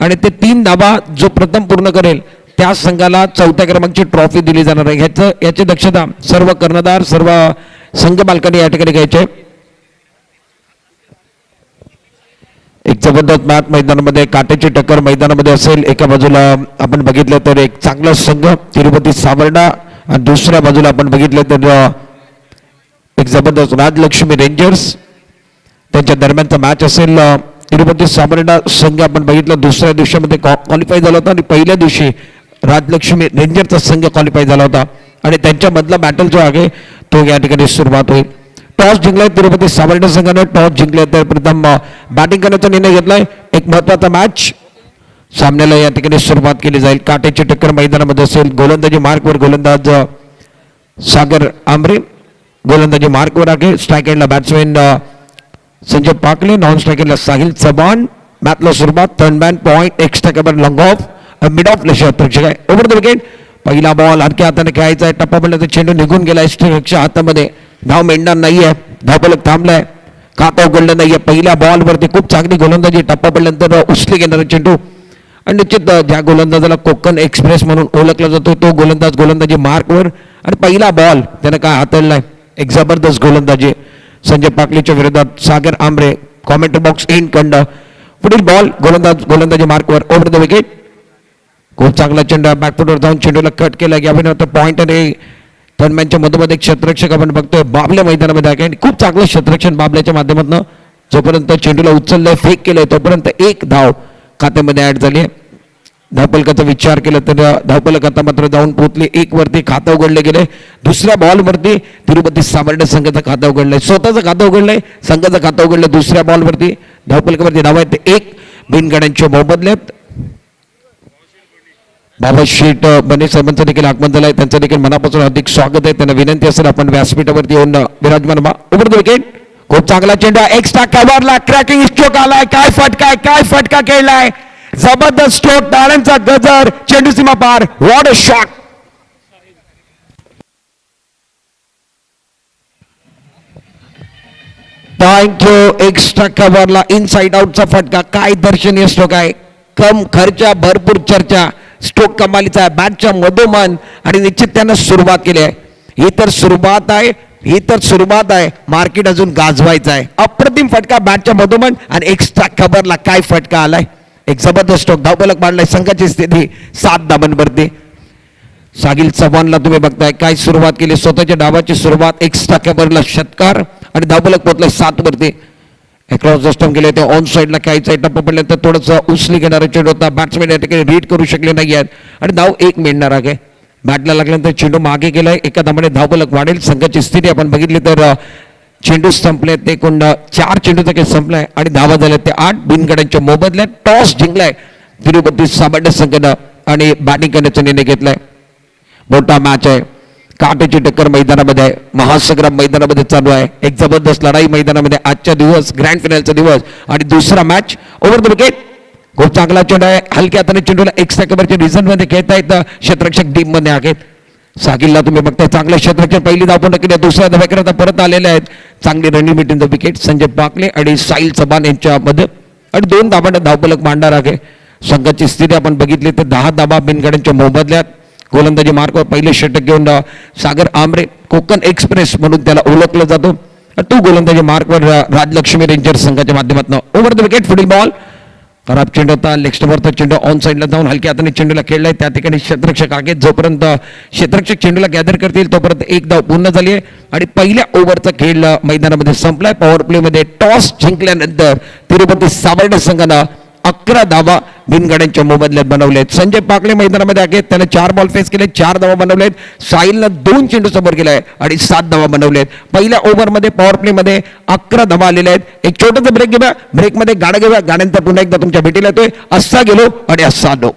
आणि ते 3 धाबा जो प्रथम पूर्ण करेल त्या संघाला चौथ्या क्रमांकाची ट्रॉफी दिली जाणार आहे. याची दक्षता सर्व कर्णधार सर्व संघ मालकांनी या ठिकाणी घ्यायचे. एक जबरदस्त मॅच मैदानामध्ये काटेची टक्कर मैदानामध्ये असेल. एका बाजूला आपण बघितलं तर एक चांगला संघ तिरुपती सावर्डा आणि दुसऱ्या बाजूला आपण बघितलं तर एक जबरदस्त राजलक्ष्मी रेंजर्स त्यांच्या दरम्यानचा मॅच असेल. तिरुपती सावर्डा संघ आपण बघितलं दुसऱ्या दिवसामध्ये क्वालिफाय झाला होता आणि पहिल्या दिवशी राजलक्ष्मी रेंजरचा संघ क्वालिफाय झाला होता आणि त्यांच्यामधला बॅटल जो आहे तो या ठिकाणी सुरुवात होईल. टॉस जिंकलाय तिरुपती सावर्डा संघाने. टॉस जिंकले तर प्रथम बॅटिंग करण्याचा निर्णय घेतलाय. एक महत्वाचा मॅच सामन्याला या ठिकाणी सुरुवात केली जाईल. काटेची टक्कर मैदानामध्ये असेल. गोलंदाजी मार्कवर गोलंदाज सागर आंबरे गोलंदाजी मार्कवर आहे. स्ट्राईक एंडला batsman Sanjay Pakale. Non strike एंडला साहिल चव्हाण. मॅचला सुरुवात third man point extra cover long off mid off लेशर प्रेक्षक आहे. ओव्हर द विकेट पहिला बॉल हलक्या हाताने खेळायचा आहे. टप्पा पडला चेंडू निघून गेला स्ट्राईकच्या हातामध्ये. धाव मिळणार नाहीये. धावफलक थांबलाय. खाता उघडलं नाहीये. पहिल्या बॉलवरती खूप चांगली गोलंदाजी. टप्पा पडल्यानंतर उचली घेणारा चेंडू आणि निश्चित ज्या गोलंदाजाला कोकण एक्सप्रेस म्हणून ओळखला जातो तो गोलंदाज गोलंदाजी मार्कवर आणि पहिला बॉल त्यानं काय हाताळलाय. एक जबरदस्त गोलंदाजी संजय पाकलेच्या विरोधात सागर आंबरे. कॉमेंट्री बॉक्स इन कंड. पुढील बॉल गोलंदाजी मार्कवर. ओव्हर द विकेट खूप चांगला चेंडू बॅकफुटवर जाऊन चेंडूला कट केला गेला. पॉईंट आणि टर्नमॅनच्या मधोमध एक क्षेत्ररक्षक आपण बघतोय बाबल्या मैदानामध्ये आहे आणि खूप चांगलं क्षेत्ररक्षण बाबल्याच्या माध्यमातून जोपर्यंत चेंडूला उचललंय फेक केलंय तोपर्यंत एक धाव खात्यामध्ये ऍड झाली. धावफलकाचा विचार केला तर धावफलक आता मात्र जाऊन पोहोचले. एक वरती खातं उघडले गेले. दुसऱ्या बॉलवरती तिरुपती सावर्डा संघाचं खातं उघडलंय. स्वतःचं खातं उघडलंय. संघाचं खातं उघडलं. दुसऱ्या बॉलवरती धावफलकावरती धाव आहेत एक बिनगड्यांच्या मोबदल्यात. बाबा शेठ बने साहेबांचं देखील आगमन झालंय. त्यांचं देखील मनापासून अधिक स्वागत आहे. त्यांना विनंती असेल आपण व्यासपीठावरती येऊन विराजमान व्हा. ओव्हर द विकेट खूप चांगला चेंडू एक्स्ट्रा कव्हरला क्रॅकिंग स्ट्रोक आलाय. काय फटका खेळलाय. जबरदस्त स्ट्रोक. टाळ्यांचा गजर. चेंडू सीमा पार. What a shot. Thank you. Extra कव्हरला इनसाइड आउटचा फटका. काय दर्शनीय स्ट्रोक आहे. कम खर्च भरपूर चर्चा. स्ट्रोक कमालीचा आहे बॅटच्या मधोमन आणि निश्चित त्यानं सुरुवात केली आहे. ही तर सुरुवात आहे. मार्केट अजून गाजवायचं आहे. अप्रतिम फटका बॅटच्या मधोमन आणि एक्स्ट्रा कव्हरला काय फटका आलाय. एक जबरदस्त स्ट्रोक. धावफलक मांडलाय. संघाची स्थिती 7 धावांवरती. साहिल चव्हाणला तुम्ही बघताय काय सुरुवात केली. स्वतःच्या डावाची सुरुवात. एक्स्ट्रा कव्हरला षटकार आणि धावफलक पोहोचलाय 7 वरती. अक्रॉस द स्टंप गेले ते ऑन साईडला खेळायचा टप्पा पडल्यानंतर थोडंसं उचली घेणारा चेंडू होता. बॅट्समॅन या ठिकाणी रीड करू शकले नाही आहेत आणि धाव एक मिळणार आहे. बॅटला लागल्यानंतर चेंडू मागे गेलाय. एका धावाने धावफलक वाढेल. संघाची स्थिती आपण बघितली तर चेंडू संपले ते कोण 4 चेंडूचा काही संपलाय आणि धावा झाल्या ते 8 बिनगड्यांच्या मोबदल्यात. टॉस जिंकलाय तिरुपती सावर्डा संघानं आणि बॅटिंग करण्याचा निर्णय घेतलाय. मोठा मॅच आहे. काटेची टक्कर मैदानामध्ये आहे. महासंग्राम मैदानामध्ये चालू आहे. एक जबरदस्त लढाई मैदानामध्ये. आजचा दिवस ग्रँड फिनालचा दिवस आणि दुसरा मॅच. ओव्हर द विकेट खूप चांगला चेंडू आहे. हलक्या हाताने चेंडूला एक्स्ट्रा कव्हरच्या रिझन मध्ये खेळता येतं. क्षेत्ररक्षक टीम मध्ये आहेत. सागिलला तुम्ही बघताय चांगलं क्षेत्ररक्षण. पहिली धाव पण केली. दुसऱ्या धावेकरता परत आलेले आहेत. चांगली running between the wicket. Sanjay Pakale आणि साहिल चव्हाण यांच्यामध्ये आणि 2 धावांना धावफलक मांडणार आहे. संघाची स्थिती आपण बघितली तर 10 धावा बिनगड्यांच्या मोबदल्यात. गोलंदाजी मार्कवर पहिले षटक घेऊन सागर आंबरे. कोकण एक्सप्रेस म्हणून त्याला ओळखलं जातो. तो गोलंदाजी मार्कवर राजलक्ष्मी रेंजर संघाच्या माध्यमातून. ओव्हर द विकेट पुढील बॉल. खराब चेंडू होता. लेग स्टंपवरचा चेंडू ऑन साईडला जाऊन हलक्या हाताने चेंडूला खेळलाय. त्या ठिकाणी क्षेत्ररक्षक आहेत. जोपर्यंत क्षेत्ररक्षक चेंडूला गॅदर करतील तोपर्यंत एक धाव पूर्ण झाली आहे आणि पहिल्या ओव्हरचा खेळ मैदानामध्ये संपलाय. पॉवर प्लेमध्ये टॉस जिंकल्यानंतर तिरुपती सावर्डा संघानं 11 धावा बिनगड्यांच्या मोबदल्यात बनवलेत. संजय पाकले मैदानामध्ये आहेत. त्याने 4 बॉल फेस केले. 4 धावा बनवलेत. साहिलनं 2 चेंडू समोर केलाय आणि 7 धावा बनवलेत. पहिल्या ओव्हरमध्ये पॉवर प्लेमध्ये 11 धावा आलेल्या आहेत. एक छोटासा ब्रेक घेऊया. ब्रेकमध्ये गाणं घेऊया. गाण्यानंतर पुन्हा एकदा तुमच्या भेटीला येतोय. असा गेलो आणि असा आलो.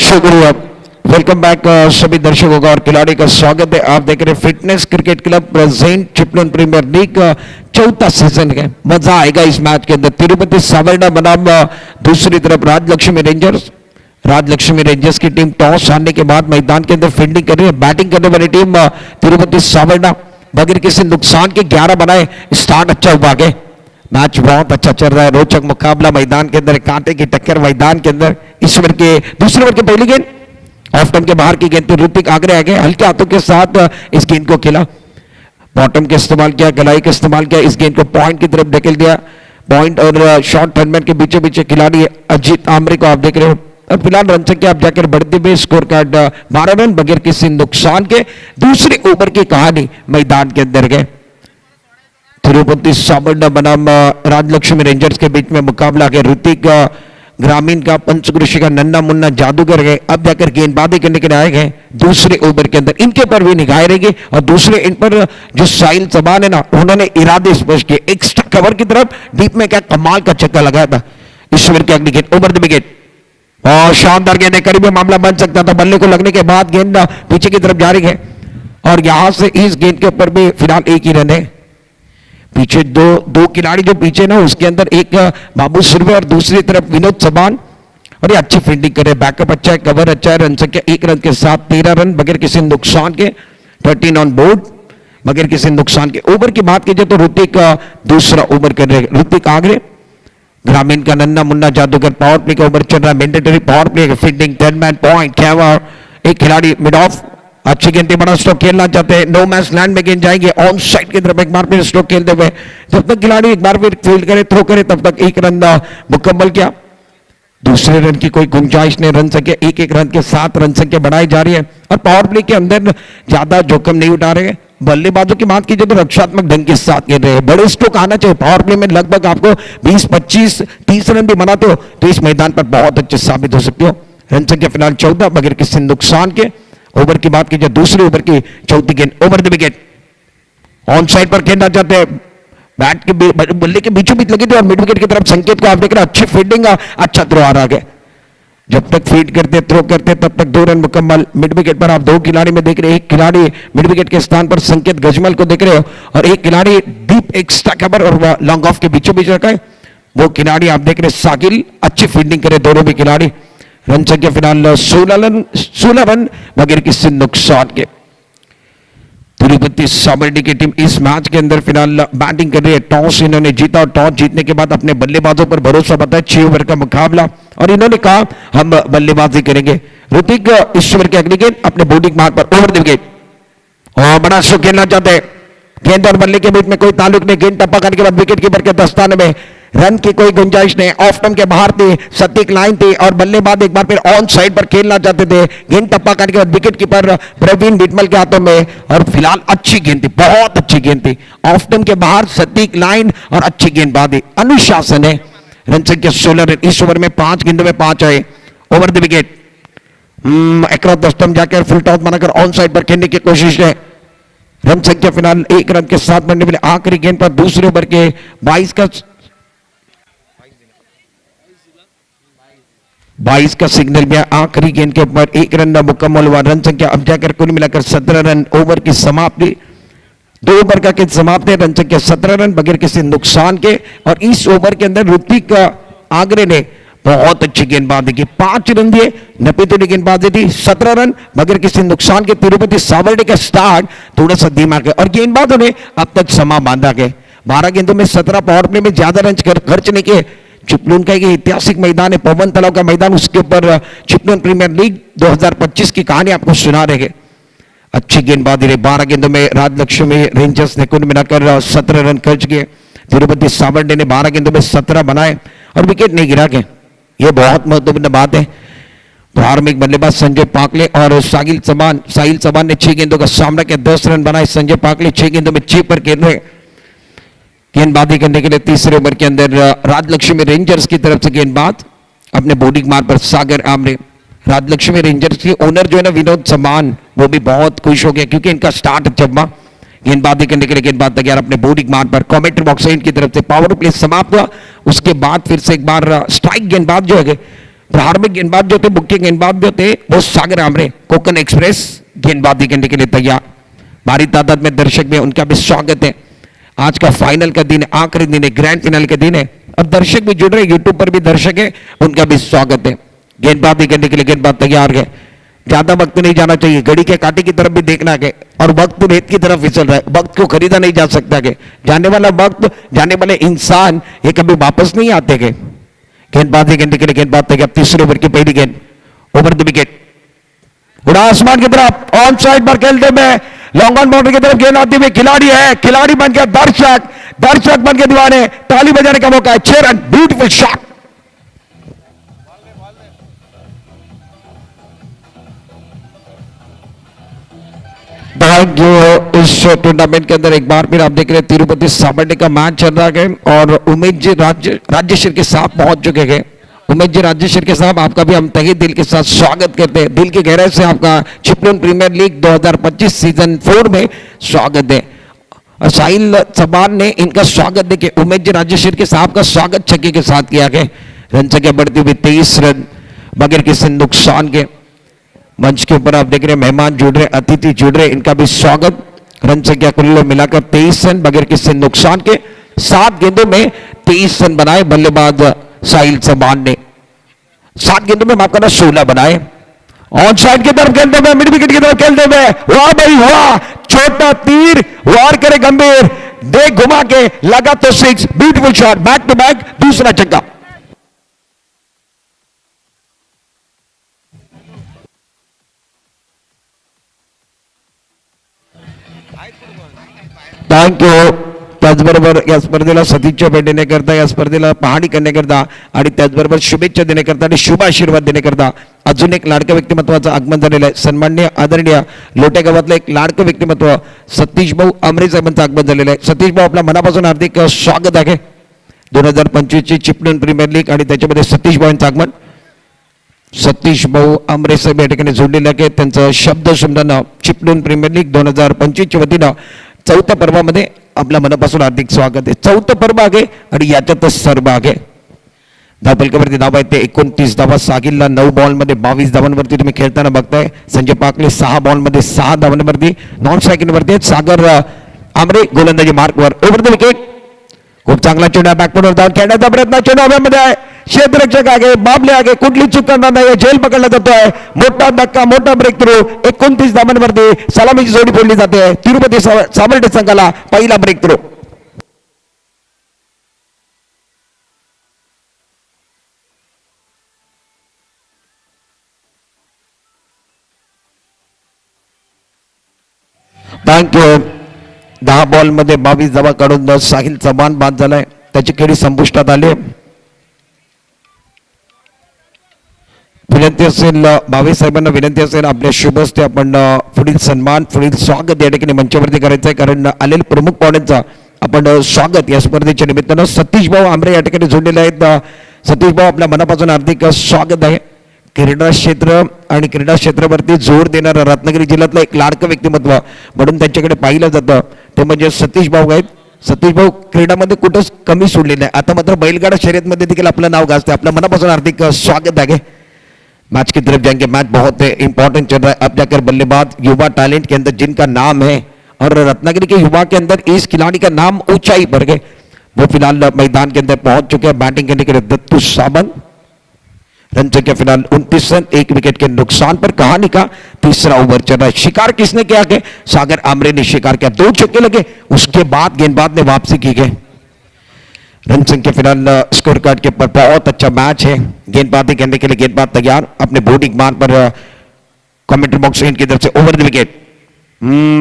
शुक्रिया। वेलकम बैक सभी दर्शकों का और खिलाड़ी का स्वागत है। आप देख रहे हैं fitness cricket club present Chiplun premier league चौथा सीजन है। मजा आएगा इस मैच के अंदर। तिरुपति सावर्णा बनाम दूसरी तरफ राजलक्ष्मी रेंजर्स। राजलक्ष्मी रेंजर्स की टीम टॉस हारने के बाद मैदान के अंदर फील्डिंग कर रही है। बैटिंग करने वाली टीम तिरुपति सावर्णा बगैर किसी नुकसान के 11 बनाए स्टार्ट अच्छा हुआ आगे। मैच बहुत अच्छा चल रहा है। रोचक मुकाबला मैदान के अंदर, कांटे की टक्कर मैदान के अंदर। इस ओवर के दूसरे ओवर की पहली गेंद ऑफ टर्न के बाहर की गेंद पे ऋतिक आगरे आगे हल्के हाथों के साथ इस गेंद को खेला। बॉटम का इस्तेमाल किया, गलाई का इस्तेमाल किया, इस गेंद को पॉइंट की तरफ धकेल दिया। पॉइंट और शॉर्ट टर्नमैन के बीचे बीचे खिलाड़ी अजीत आमरे को आप देख रहे हो। और फिलहाल रन संख्या आप जाकर बढ़ते हुए स्कोर कार्ड 12 रन बगैर किसी नुकसान के। दूसरे ओवर की कहानी मैदान के अंदर गए। तिरुपति सावर्णा बनाम राजलक्ष्मी रेंजर्स के बीच में मुकाबला है। ऋतिक ग्रामीण का, पंचकृषि का नन्ना मुन्ना जादूगर गए अब जाकर गेंदबाजी करने के लिए आए गए दूसरे ओवर के अंदर। इनके पर भी निगाहें रहेगी। और दूसरे इन पर जो साहिल चौहान है ना, उन्होंने इरादे स्पष्ट किए। एक्स्ट्रा कवर की तरफ डीप में क्या कमाल का छक्का लगाया था। इस ओवर की अगली गेंद ओवर द विकेट और शानदार गेंद, करीबी मामला बन सकता था। बल्ले को लगने के बाद गेंद पीछे की तरफ जारी है और यहां से इस गेंद के ऊपर भी फिलहाल एक ही रन है। पीछे दो खिलाड़ी जो पीछे ना, उसके अंदर एक बाबू सुरवे और दूसरी तरफ विनोद चौहान। और ये अच्छी फील्डिंग करे, बैकअप अच्छा है, कवर अच्छा है। रन संख्या 1 रन के साथ 13 रन बगैर किसी नुकसान के, 13 ऑन बोर्ड बगैर किसी नुकसान के। ओवर की बात कीजिए तो ऋतिक दूसरा ओवर कर रहे हैं। ऋतिक आगरे ग्रामीण का नन्ना मुन्ना जादूगर पावर प्ले का ओवर चल रहा है। Mandatory power play fielding 10 man point क्या हुआ। एक खिलाड़ी मिड ऑफ अच्छी गेंद, बड़ा स्ट्रोक खेलना चाहते हैं। नो मैच लैंड में गेंद जाएंगे ऑन साइड की तरफ। एक बार फिर स्ट्रोक खेलते हुए जब तक खिलाड़ी एक बार फिर फील्ड करे, थ्रो करे, तब तक 1 रन मुकम्मल किया। दूसरे रन की कोई गुंजाइश नहीं। रन संख्या 1-1 रन के साथ रन संख्या बढ़ाई जा रही है। और पावर प्ले के अंदर ज्यादा जोखिम नहीं उठा रहे हैं। बल्लेबाजों की बात कीजिए तो रक्षात्मक ढंग के साथ खेल रहे हैं। बड़े स्ट्रोक आना चाहिए। पावर प्ले में लगभग आपको 20, 25, 30 रन भी बनाते हो तो इस मैदान पर बहुत अच्छे साबित हो सकते हो। रन संख्या फिलहाल 14 बगैर किसी नुकसान के। ओवर की बात कीजिए दूसरे ओवर की चौथी गेंद over the wicket on side पर खेलना चाहते हैं। बैट के बल्ले के बीचों बीच लगी थी और मिड विकेट की तरफ संकेत को आप देख रहे हैं। अच्छी फील्डिंग, अच्छा थ्रो आ रहा है। जब तक फीड करते थ्रो करते तब तक 2 रन मुकम्मल। मिड विकेट पर आप 2 खिलाड़ी में देख रहे हैं। एक खिलाड़ी मिड विकेट के स्थान पर संकेत गजमल को देख रहे हो और एक खिलाड़ी डीप एक्स्ट्रा कवर और लॉन्ग ऑफ के बीचों बीच रखा है। वो खिलाड़ी आप देख रहे हैं साकिल। अच्छी फील्डिंग करे दोनों भी खिलाड़ी। रन संख्या फिलहाल 16 रन बगैर किसी नुकसान के। तिरुपति सावर्णा की टीम इस मैच के अंदर फिलहाल बैटिंग कर रही है। टॉस इन्होंने जीता और टॉस जीतने के बाद अपने बल्लेबाजों पर भरोसा बताया। 6 ओवर का मुकाबला और इन्होंने कहा हम बल्लेबाजी करेंगे। ऋतिक इस ओवर के अगली गेंद अपने बॉलिंग मार्ग पर ओवर द विकेट और बड़ा शो खेलना चाहते हैं। गेंद और बल्ले के बीच में कोई ताल्लुक नहीं। गेंद टप्पा करने के बाद विकेट कीपर के दस्ताने में रन की कोई गुंजाइश नहीं। ऑफ टर्न के बाहर थी, सटीक लाइन थी और बल्लेबाज एक बार फिर ऑन साइड पर खेलना चाहते थे। गेंद टप्पा करने के बाद विकेट कीपर प्रवीण बिटमल के हाथों में और फिलहाल अच्छी गेंद थी, बहुत अच्छी गेंद थी। ऑफ टर्न के बाहर सटीक लाइन और अच्छी गेंदबाजी, अनुशासन है। रन संख्या 16 रन। इस ओवर में 5 गेंदों में 5 आए। Over the wicket across the stump जाकर फुल टॉस बनाकर ऑन साइड पर खेलने की कोशिश है। रन संख्या फिलहाल 1 रन के साथ बनने वाले आखिरी गेंद पर दूसरे ओवर के 22 का सिग्नल भी आखिरी गेंद के ऊपर 1 रन मुकम्मल हुआ। रन संख्या अब जाकर कुल मिलाकर 17 रन। ओवर की समाप्ति 2 ओवर का खेल समाप्त है। रन संख्या 17 रन बगैर किसी नुकसान के। और इस ओवर के अंदर ऋतिक आगरे ने बहुत अच्छी गेंदबाजी की, 5 रन दिए, 90 गेंदबाजी थी, 17 रन बगैर किसी नुकसान के। तिरुपति सावर्णा का स्टार्ट थोड़ा सा धीमा है और गेंदबाजों ने अब तक समा बांधा गया। 12 गेंदों में 17 पावर प्ले में ज्यादा रन खर्च नहीं किए। चिपलून का ये ऐतिहासिक मैदान है, पवन तलाव का मैदान, उसके ऊपर चिपलून प्रीमियर लीग 2025 की कहानी आपको सुना रहे। अच्छी गेंदबाजी रही। 12 गेंदों में राजलक्ष्मी रेंजर्स ने कुल मिलाकर 17 रन खर्च किए। तिरुपति सावर्णा ने 12 गेंदों में 17 बनाए और विकेट नहीं गिरा के। यह बहुत महत्वपूर्ण बात है। प्रारंभिक बल्लेबाज संजय पाकले और साहिल चौहान ने 6 गेंदों का सामना किया, 10 रन बनाए। संजय पाकले 6 गेंदों में 6 पर खेल रहे। गेंदबाजी करने के लिए तीसरे ओवर के अंदर राजलक्ष्मी रेंजर्स की तरफ से गेंदबाज अपने बॉलिंग मार्ग पर सागर आमरे। राजलक्ष्मी रेंजर्स के ओनर जो है ना विनोद चौहान, वो भी बहुत खुश हो गए क्योंकि इनका स्टार्ट अच्छा हुआ। गेंदबाजी करने के लिए गेंदबाज तैयार अपने बॉलिंग मार्ग पर। कमेंट्री बॉक्स की तरफ से पावर प्ले समाप्त हुआ। उसके बाद फिर से एक बार स्ट्राइक गेंदबाज जो है प्रारंभिक गेंदबाज जो थे, मुख्य गेंदबाज जो थे वो सागर आमरे, कोकण एक्सप्रेस गेंदबाजी करने के लिए तैयार। भारी तादाद में दर्शक भी, उनका भी स्वागत है। आज का फाइनल का दिन है, आखिरी दिन है, ग्रैंड फिनाल के दिन है और दर्शक भी जुड़ रहे, यूट्यूब पर भी दर्शक है, उनका भी स्वागत है। गेंदबाजी करने के लिए गेंदबाज तैयार है। ज्यादा वक्त नहीं जाना चाहिए, घड़ी के कांटे की तरफ भी देखना है और वक्त रेत की तरफ फिसल रहा है, वक्त को खरीदा नहीं जा सकता है। जाने वाला वक्त, जाने वाले इंसान ये कभी वापस नहीं आते गए। गेंदबाजी करने के लिए गेंदबाज तैयार। तीसरे ओवर की पहली गेंद, ओवर द विकेट, उड़ा आसमान की तरफ, ऑन साइड पर खेलते हुए लॉन्ग ऑन बाउंड्री की तरफ गेंद आती हुई खिलाड़ी है, खिलाड़ी बन गया दर्शक, दर्शक बन के दीवाने, ताली बजाने का मौका है। 6 रन, ब्यूटीफुल शॉट। जो इस टूर्नामेंट के अंदर एक बार फिर आप देख रहे हैं तिरुपति साबरडे का मैच चल रहा है और उमेश जी राज्यश्री के साथ पहुंच चुके हैं। उमेश जी राज्यश्री के साथ आपका भी हम तहे दिल के साथ स्वागत करते हैं, दिल की गहराई से आपका चिपलून प्रीमियर लीग 2025 सीजन 4 में स्वागत है। और साहिल चबान ने इनका स्वागत देखिए, उमेश जी राज्यश्री के साथ का स्वागत छक्के के साथ किया गया। रन संख्या बढ़ती हुई 23 रन बगैर किसी नुकसान के। मंच के ऊपर आप देख रहे हैं मेहमान जुड़ रहे, अतिथि जुड़ रहे, इनका भी स्वागत। रन संख्या कुल मिलाकर 23 रन बगैर किसी नुकसान के, 7 गेंदों में 23 रन बनाए बल्लेबाज साहिल चबान ने। 7 गेंदों में माफ करना 16 बनाए। ऑन साइड की तरफ खेलते हुए, मिड विकेट की तरफ खेलते हुए, वाह भाई वाह, छोटा तीर वार करे गंभीर, देख घुमा के लगा तो 6, beautiful shot, back to back दूसरा छक्का। Thank you. त्याचबरोबर या स्पर्धेला सदिच्छा भेट देण्याकरता, या स्पर्धेला पाहणी करण्याकरता आणि त्याचबरोबर शुभेच्छा देण्याकरता आणि शुभ आशीर्वाद देण्याकरता अजून एक लाडकं व्यक्तिमत्वाचं आगमन झालेलं आहे। सन्माननीय आदरणीय लोटे गावातलं एक लाडकं व्यक्तिमत्व सतीश भाऊ आमरे साहेबांचं आगमन झालेलं आहे। सतीश भाऊ आपल्या मनापासून हार्दिक स्वागत आहे। 2025 ची चिपळूण प्रीमियर लीग आणि त्याच्यामध्ये सतीश भाऊंचं आगमन। सतीश भाऊ आमरे साहेब या ठिकाणी जोडलेले आहे। त्यांचं शब्द सुमरानं चिपळूण प्रीमियर लीग 2025 च्या वतीनं 4थ्या पर्वामध्ये आपल्या मनापासून हार्दिक स्वागत आहे। 4थं पर्व आहे आणि याच्यातच सर्व आहे। धावफलकावरती धावा आहेत ते 29 धावा, सागिलला 9 बॉलमध्ये 22 धावांवरती तुम्ही खेळताना बघताय। संजय पाकले 6 बॉलमध्ये 6 धावांवरती नॉन स्ट्रायकिंगवरती आहेत। सागर आमरे गोलंदाजी मार्कवर, ओव्हर द विकेट, खूप चांगला चेंडू बॅकवर्डवर धाव खेळण्याचा प्रयत्न, चेंडू हवेमध्ये आहे, क्षेत्ररक्षक आगे, बाबले आगे, कुठली चूक करणार नाही, झेल पकडला जातोय, मोठा धक्का, मोठा ब्रेक थ्रू, 29 धावांवरती सलामीची जोडी फोडली जाते। तिरुपती साबरडे संघाला पहिला ब्रेक थ्रू। थँक्यू। 10 बॉलमध्ये 22 धावा काढून साहिल चबान बाद झालाय, त्याची खेळी संपुष्टात आली। विनंती असेल भावे साहेबांना, विनंती असेल आपल्या शुभ हस्ते आपण पुढील सन्मान, पुढील स्वागत या ठिकाणी मंचावरती करायचं आहे, कारण आलेले प्रमुख पाहुण्यांचा आपण स्वागत या स्पर्धेच्या निमित्तानं सतीश भाऊ आमरे या ठिकाणी जोडलेले आहेत। सतीश भाऊ आपल्या मनापासून हार्दिक स्वागत आहे। क्रीडा क्षेत्र आणि क्रीडा क्षेत्रावरती जोर देणारा रत्नागिरी जिल्ह्यातलं एक लाडकं व्यक्तिमत्व म्हणून त्यांच्याकडे पाहिलं जातं ते म्हणजे सतीश भाऊ आहेत। सतीश भाऊ क्रीडामध्ये कुठंच कमी सोडलेलं आहे, आता मात्र बैलगाडा शर्यतमध्ये देखील आपलं नाव गाजते। आपल्या मनापासून हार्दिक स्वागत आहे। मैच की तरफ जाएंगे, मैच बहुत इंपॉर्टेंट चल रहा है। अब जाकर बल्लेबाज युवा टैलेंट के अंदर जिनका नाम है और रत्नागिरी के युवा के अंदर इस खिलाड़ी का नाम ऊंचाई पर गए, वो फिलहाल मैदान के अंदर पहुंच चुके हैं। बैटिंग करने के लिए दत्तू साबन, रन संख्या फिलहाल 29 रन, 1 विकेट के नुकसान पर। कहानी का तीसरा ओवर चल रहा है। शिकार किसने किया के? सागर आमरे ने शिकार किया, 2 छक्के लगे, उसके बाद गेंदबाज ने वापसी की गई। रन संख्या फिलहाल स्कोर कार्ड के ऊपर बहुत अच्छा मैच है। गेंदबाजी करने के लिए गेंदबाज तैयार, अपने बॉलिंग मान पर कमेंट्री बॉक्स की तरफ से ओवर द विकेट,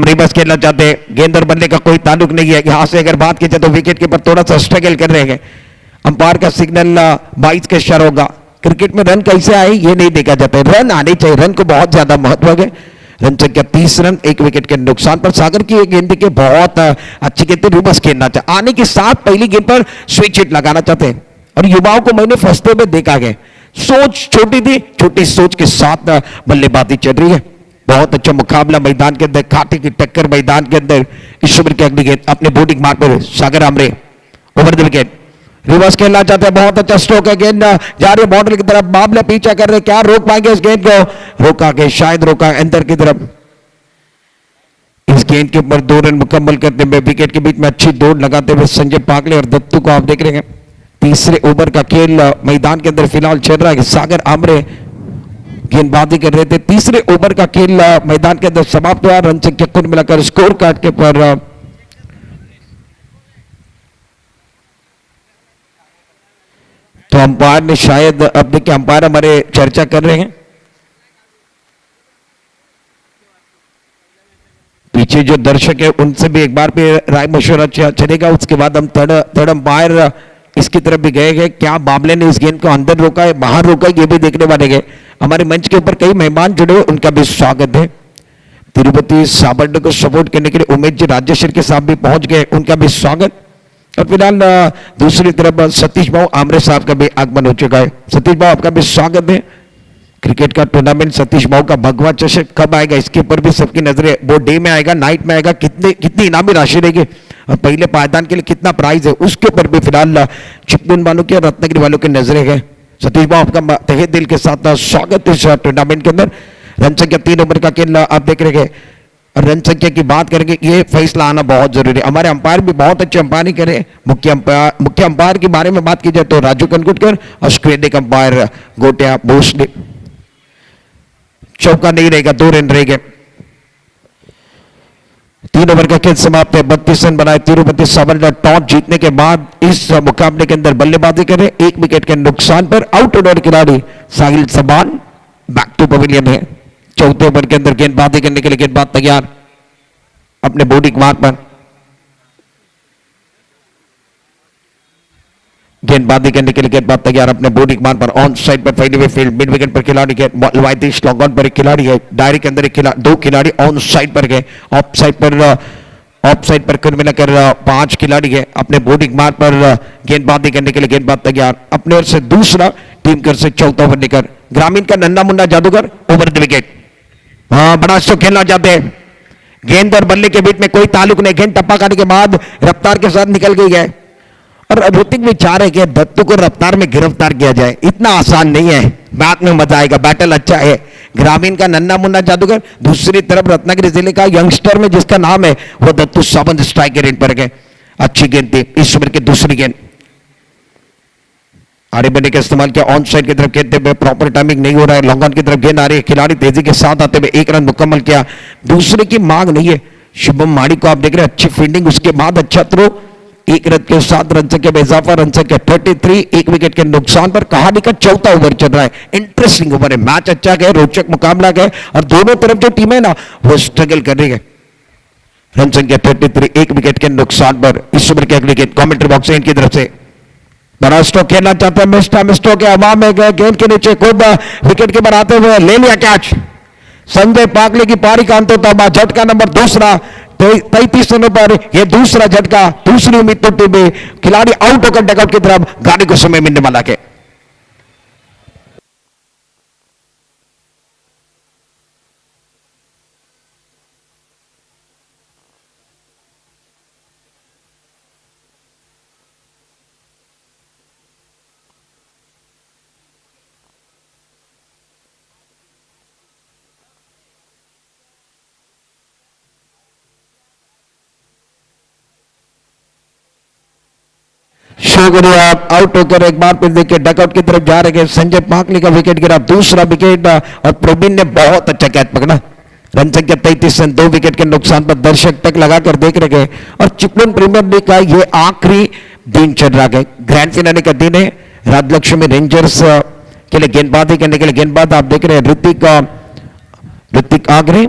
रिवर्स खेलना चाहते हैं, गेंद और बल्ले का कोई ताल्लुक नहीं है। यहां से अगर बात की जाए तो विकेट के ऊपर थोड़ा सा स्ट्रगल कर रहे हैं। अंपायर का सिग्नल 22 का इशारा होगा। क्रिकेट में रन कैसे आए ये नहीं देखा जाता है, रन आने चाहिए, रन को बहुत ज्यादा महत्व है। रन संख्या 30 रन, 1 विकेट के नुकसान पर। सागर की एक गेंद के बहुत अच्छी गेंद, रिवर्स खेलना चाहते, आने के साथ पहली गेंद पर स्विच हिट लगाना चाहते हैं और युवाओं को मैंने फंसते हुए देखा गया। सोच छोटी थी, छोटी सोच के साथ बल्लेबाजी चल रही है। बहुत अच्छा मुकाबला मैदान के अंदर, कांटे की टक्कर मैदान के अंदर। इस ओवर की अगली गेंद अपने bowling mark per Sagar Amre, over the wicket, reverse खेलना चाहते हैं, बहुत अच्छा स्ट्रोक है, गेंद जा रही है बाउंड्री की तरफ, मामले पीछा कर रहे, क्या रोक पाएंगे इस गेंद को? रोका के शायद रोका अंदर की तरफ। इस गेंद के ऊपर 2 रन मुकम्मल करते हुए विकेट के बीच में अच्छी दौड़ लगाते हुए संजय पाकले और दत्तू को आप देख रहे हैं। तीसरे ओवर का खेल मैदान के अंदर फिलहाल चल रहा है। सागर आमरे गेंदबाजी कर रहे थे। तीसरे ओवर का खेल मैदान के अंदर समाप्त हुआ। रन संख्या कुल मिलाकर स्कोर कार्ड के पर तो अंपायर ने शायद, अब देखिए अंपायर हमारे चर्चा कर रहे हैं, पीछे जो दर्शक है उनसे भी एक बार पे राय मशवरा चलेगा। उसके बाद हम थर्ड अंपायर इसकी तरफ भी गए हैं। क्या बाबले ने इस गेंद को अंदर रोका है, बाहर रोका है, ये भी देखने वाले गए। हमारे मंच के ऊपर कई मेहमान जुड़े हुए, उनका भी स्वागत है। तिरुपति साबरडे को सपोर्ट करने के लिए उमेश जी राजेश्वर के साथ भी पहुंच गए, उनका भी स्वागत। और फिलहाल दूसरी तरफ सतीश भाऊ आमरे साहब का भी आगमन हो चुका है। सतीश भाऊ आपका भी स्वागत है। क्रिकेट का टूर्नामेंट सतीश भाऊ का भगवा चषक कब आएगा, इसके ऊपर भी सबकी नजरें, वो डे में आएगा, नाइट में आएगा, कितनी इनामी राशि रहेगी और पहले पायदान के लिए कितना प्राइज है, उसके ऊपर भी फिलहाल चिपकून वालों की और रत्नागिरी वालों की नजरें है। सतीश भाऊ आपका तहे दिल के साथ स्वागत इस टूर्नामेंट के अंदर। रन संख्या 3 ओवर का खेल आप देख रहे हैं। रन संख्या की बात करेंगे, ये फैसला आना बहुत जरूरी है। हमारे अंपायर भी बहुत अच्छे अंपायरिंग करें। मुख्य अंपायर के बारे में बात की जाए तो राजू कनकुटकर और स्क्वेडिक अंपायर गोटिया भोसले। चौका नहीं रहेगा, 2 रन रहेंगे। 3 ओवर का खेल समाप्त है। 32 रन बनाए तिरुपति साबरडे टॉस जीतने के बाद इस मुकाबले के अंदर बल्लेबाजी करें। 1 विकेट के नुकसान पर आउट ऑर्डर खिलाड़ी साहिल सबान बैक टू पवेलियन है। चौथे ओवर के अंदर गेंदबाजी करने के लिए गेंदबाज तैयार अपने बॉडी मार्क पर। गेंदबाजी करने के लिए गेंदबाज तैयार अपने बॉडी मार्क पर। ऑन साइड पर फैले हुए फील्ड मिड विकेट पर खिलाड़ी के लवायती स्लॉग ऑन पर एक खिलाड़ी है। डायरी के अंदर एक खिलाड़ी, 2 खिलाड़ी ऑन साइड पर गए। ऑफ साइड पर कुल मिलाकर 5 खिलाड़ी है। अपने बॉडी मार्क पर गेंदबाजी करने के लिए गेंदबाज तैयार अपने ओर से दूसरा, टीम कर से चौथा ओवर लेकर ग्रामीण का नन्ना मुन्ना जादूगर ओवर द विकेट। हाँ, बड़ा स्ट्रोक खेलना चाहते हैं। गेंद और बल्ले के बीच में कोई ताल्लुक नहीं। गेंद टप्पा खाने के बाद रफ्तार के साथ निकल गई है और ऋतिक भी चाह रहे कि दत्तू को रफ्तार में गिरफ्तार किया जाए। इतना आसान नहीं है, बाद में मजा आएगा। बैटल अच्छा है। ग्रामीण का नन्ना मुन्ना जादूगर, दूसरी तरफ रत्नागिरी जिले का यंगस्टर में जिसका नाम है वो दत्तू सावंत स्ट्राइक रेट पर गए। अच्छी गेंद थी इस ओवर की दूसरी गेंद। आड़े बने का इस्तेमाल किया। ऑन साइड की तरफ खेलते हुए प्रॉपर टाइमिंग नहीं हो रहा है। लॉन्ग ऑन की तरफ गेंद आ रही है। खिलाड़ी तेजी के साथ आते हुए 1 रन मुकम्मल किया। दूसरे की मांग नहीं है। शुभम माड़ी को आप देख रहे हैं, अच्छी फील्डिंग, उसके बाद अच्छा थ्रो। 1 रन के साथ रन संख्या में इजाफा। रन संख्या 33, 1 विकेट के नुकसान पर। कहानी का चौथा ओवर चल रहा है। इंटरेस्टिंग ओवर है। मैच अच्छा गया, रोचक मुकाबला गया और दोनों तरफ जो टीम है ना वो स्ट्रगल कर रही है। रन संख्या 33, 1 विकेट के नुकसान पर। इस ओवर की अगली गेंद कमेंट्री बॉक्स से इनकी तरफ से बड़ा स्ट्रोक खेलना चाहते हैं। मिस्टर स्ट्रोक के हवा में गए, गेंद के नीचे खुद विकेट के बनाते हुए ले लिया कैच। संजय पाकले की पारी का अंत होता है। झटका नंबर दूसरा 33 रनों पर यह दूसरा झटका। दूसरी उम्मीद टूटी हुई, खिलाड़ी आउट होकर डगआउट की तरफ गाड़ी को समय मिलने वाला है। आप आउट होकर एक बार फिर देखिए डकआउट की तरफ जा रहे हैं। संजय पाकले का विकेट गिरा, दूसरा विकेट और प्रवीण ने बहुत अच्छा कैच पकड़ा। रन संख्या 33 रन, 2 विकेट के नुकसान पर। दर्शक तक लगाकर देख रहे हैं और चिपळूण प्रीमियर लीग का ये आखिरी दिन चल रहा है। ग्रैंड फिनाले का दिन है। राजलक्ष्मी रेंजर्स के लिए गेंदबाजी करने के लिए गेंदबाज आप देख रहे हैं ऋतिक आगरे,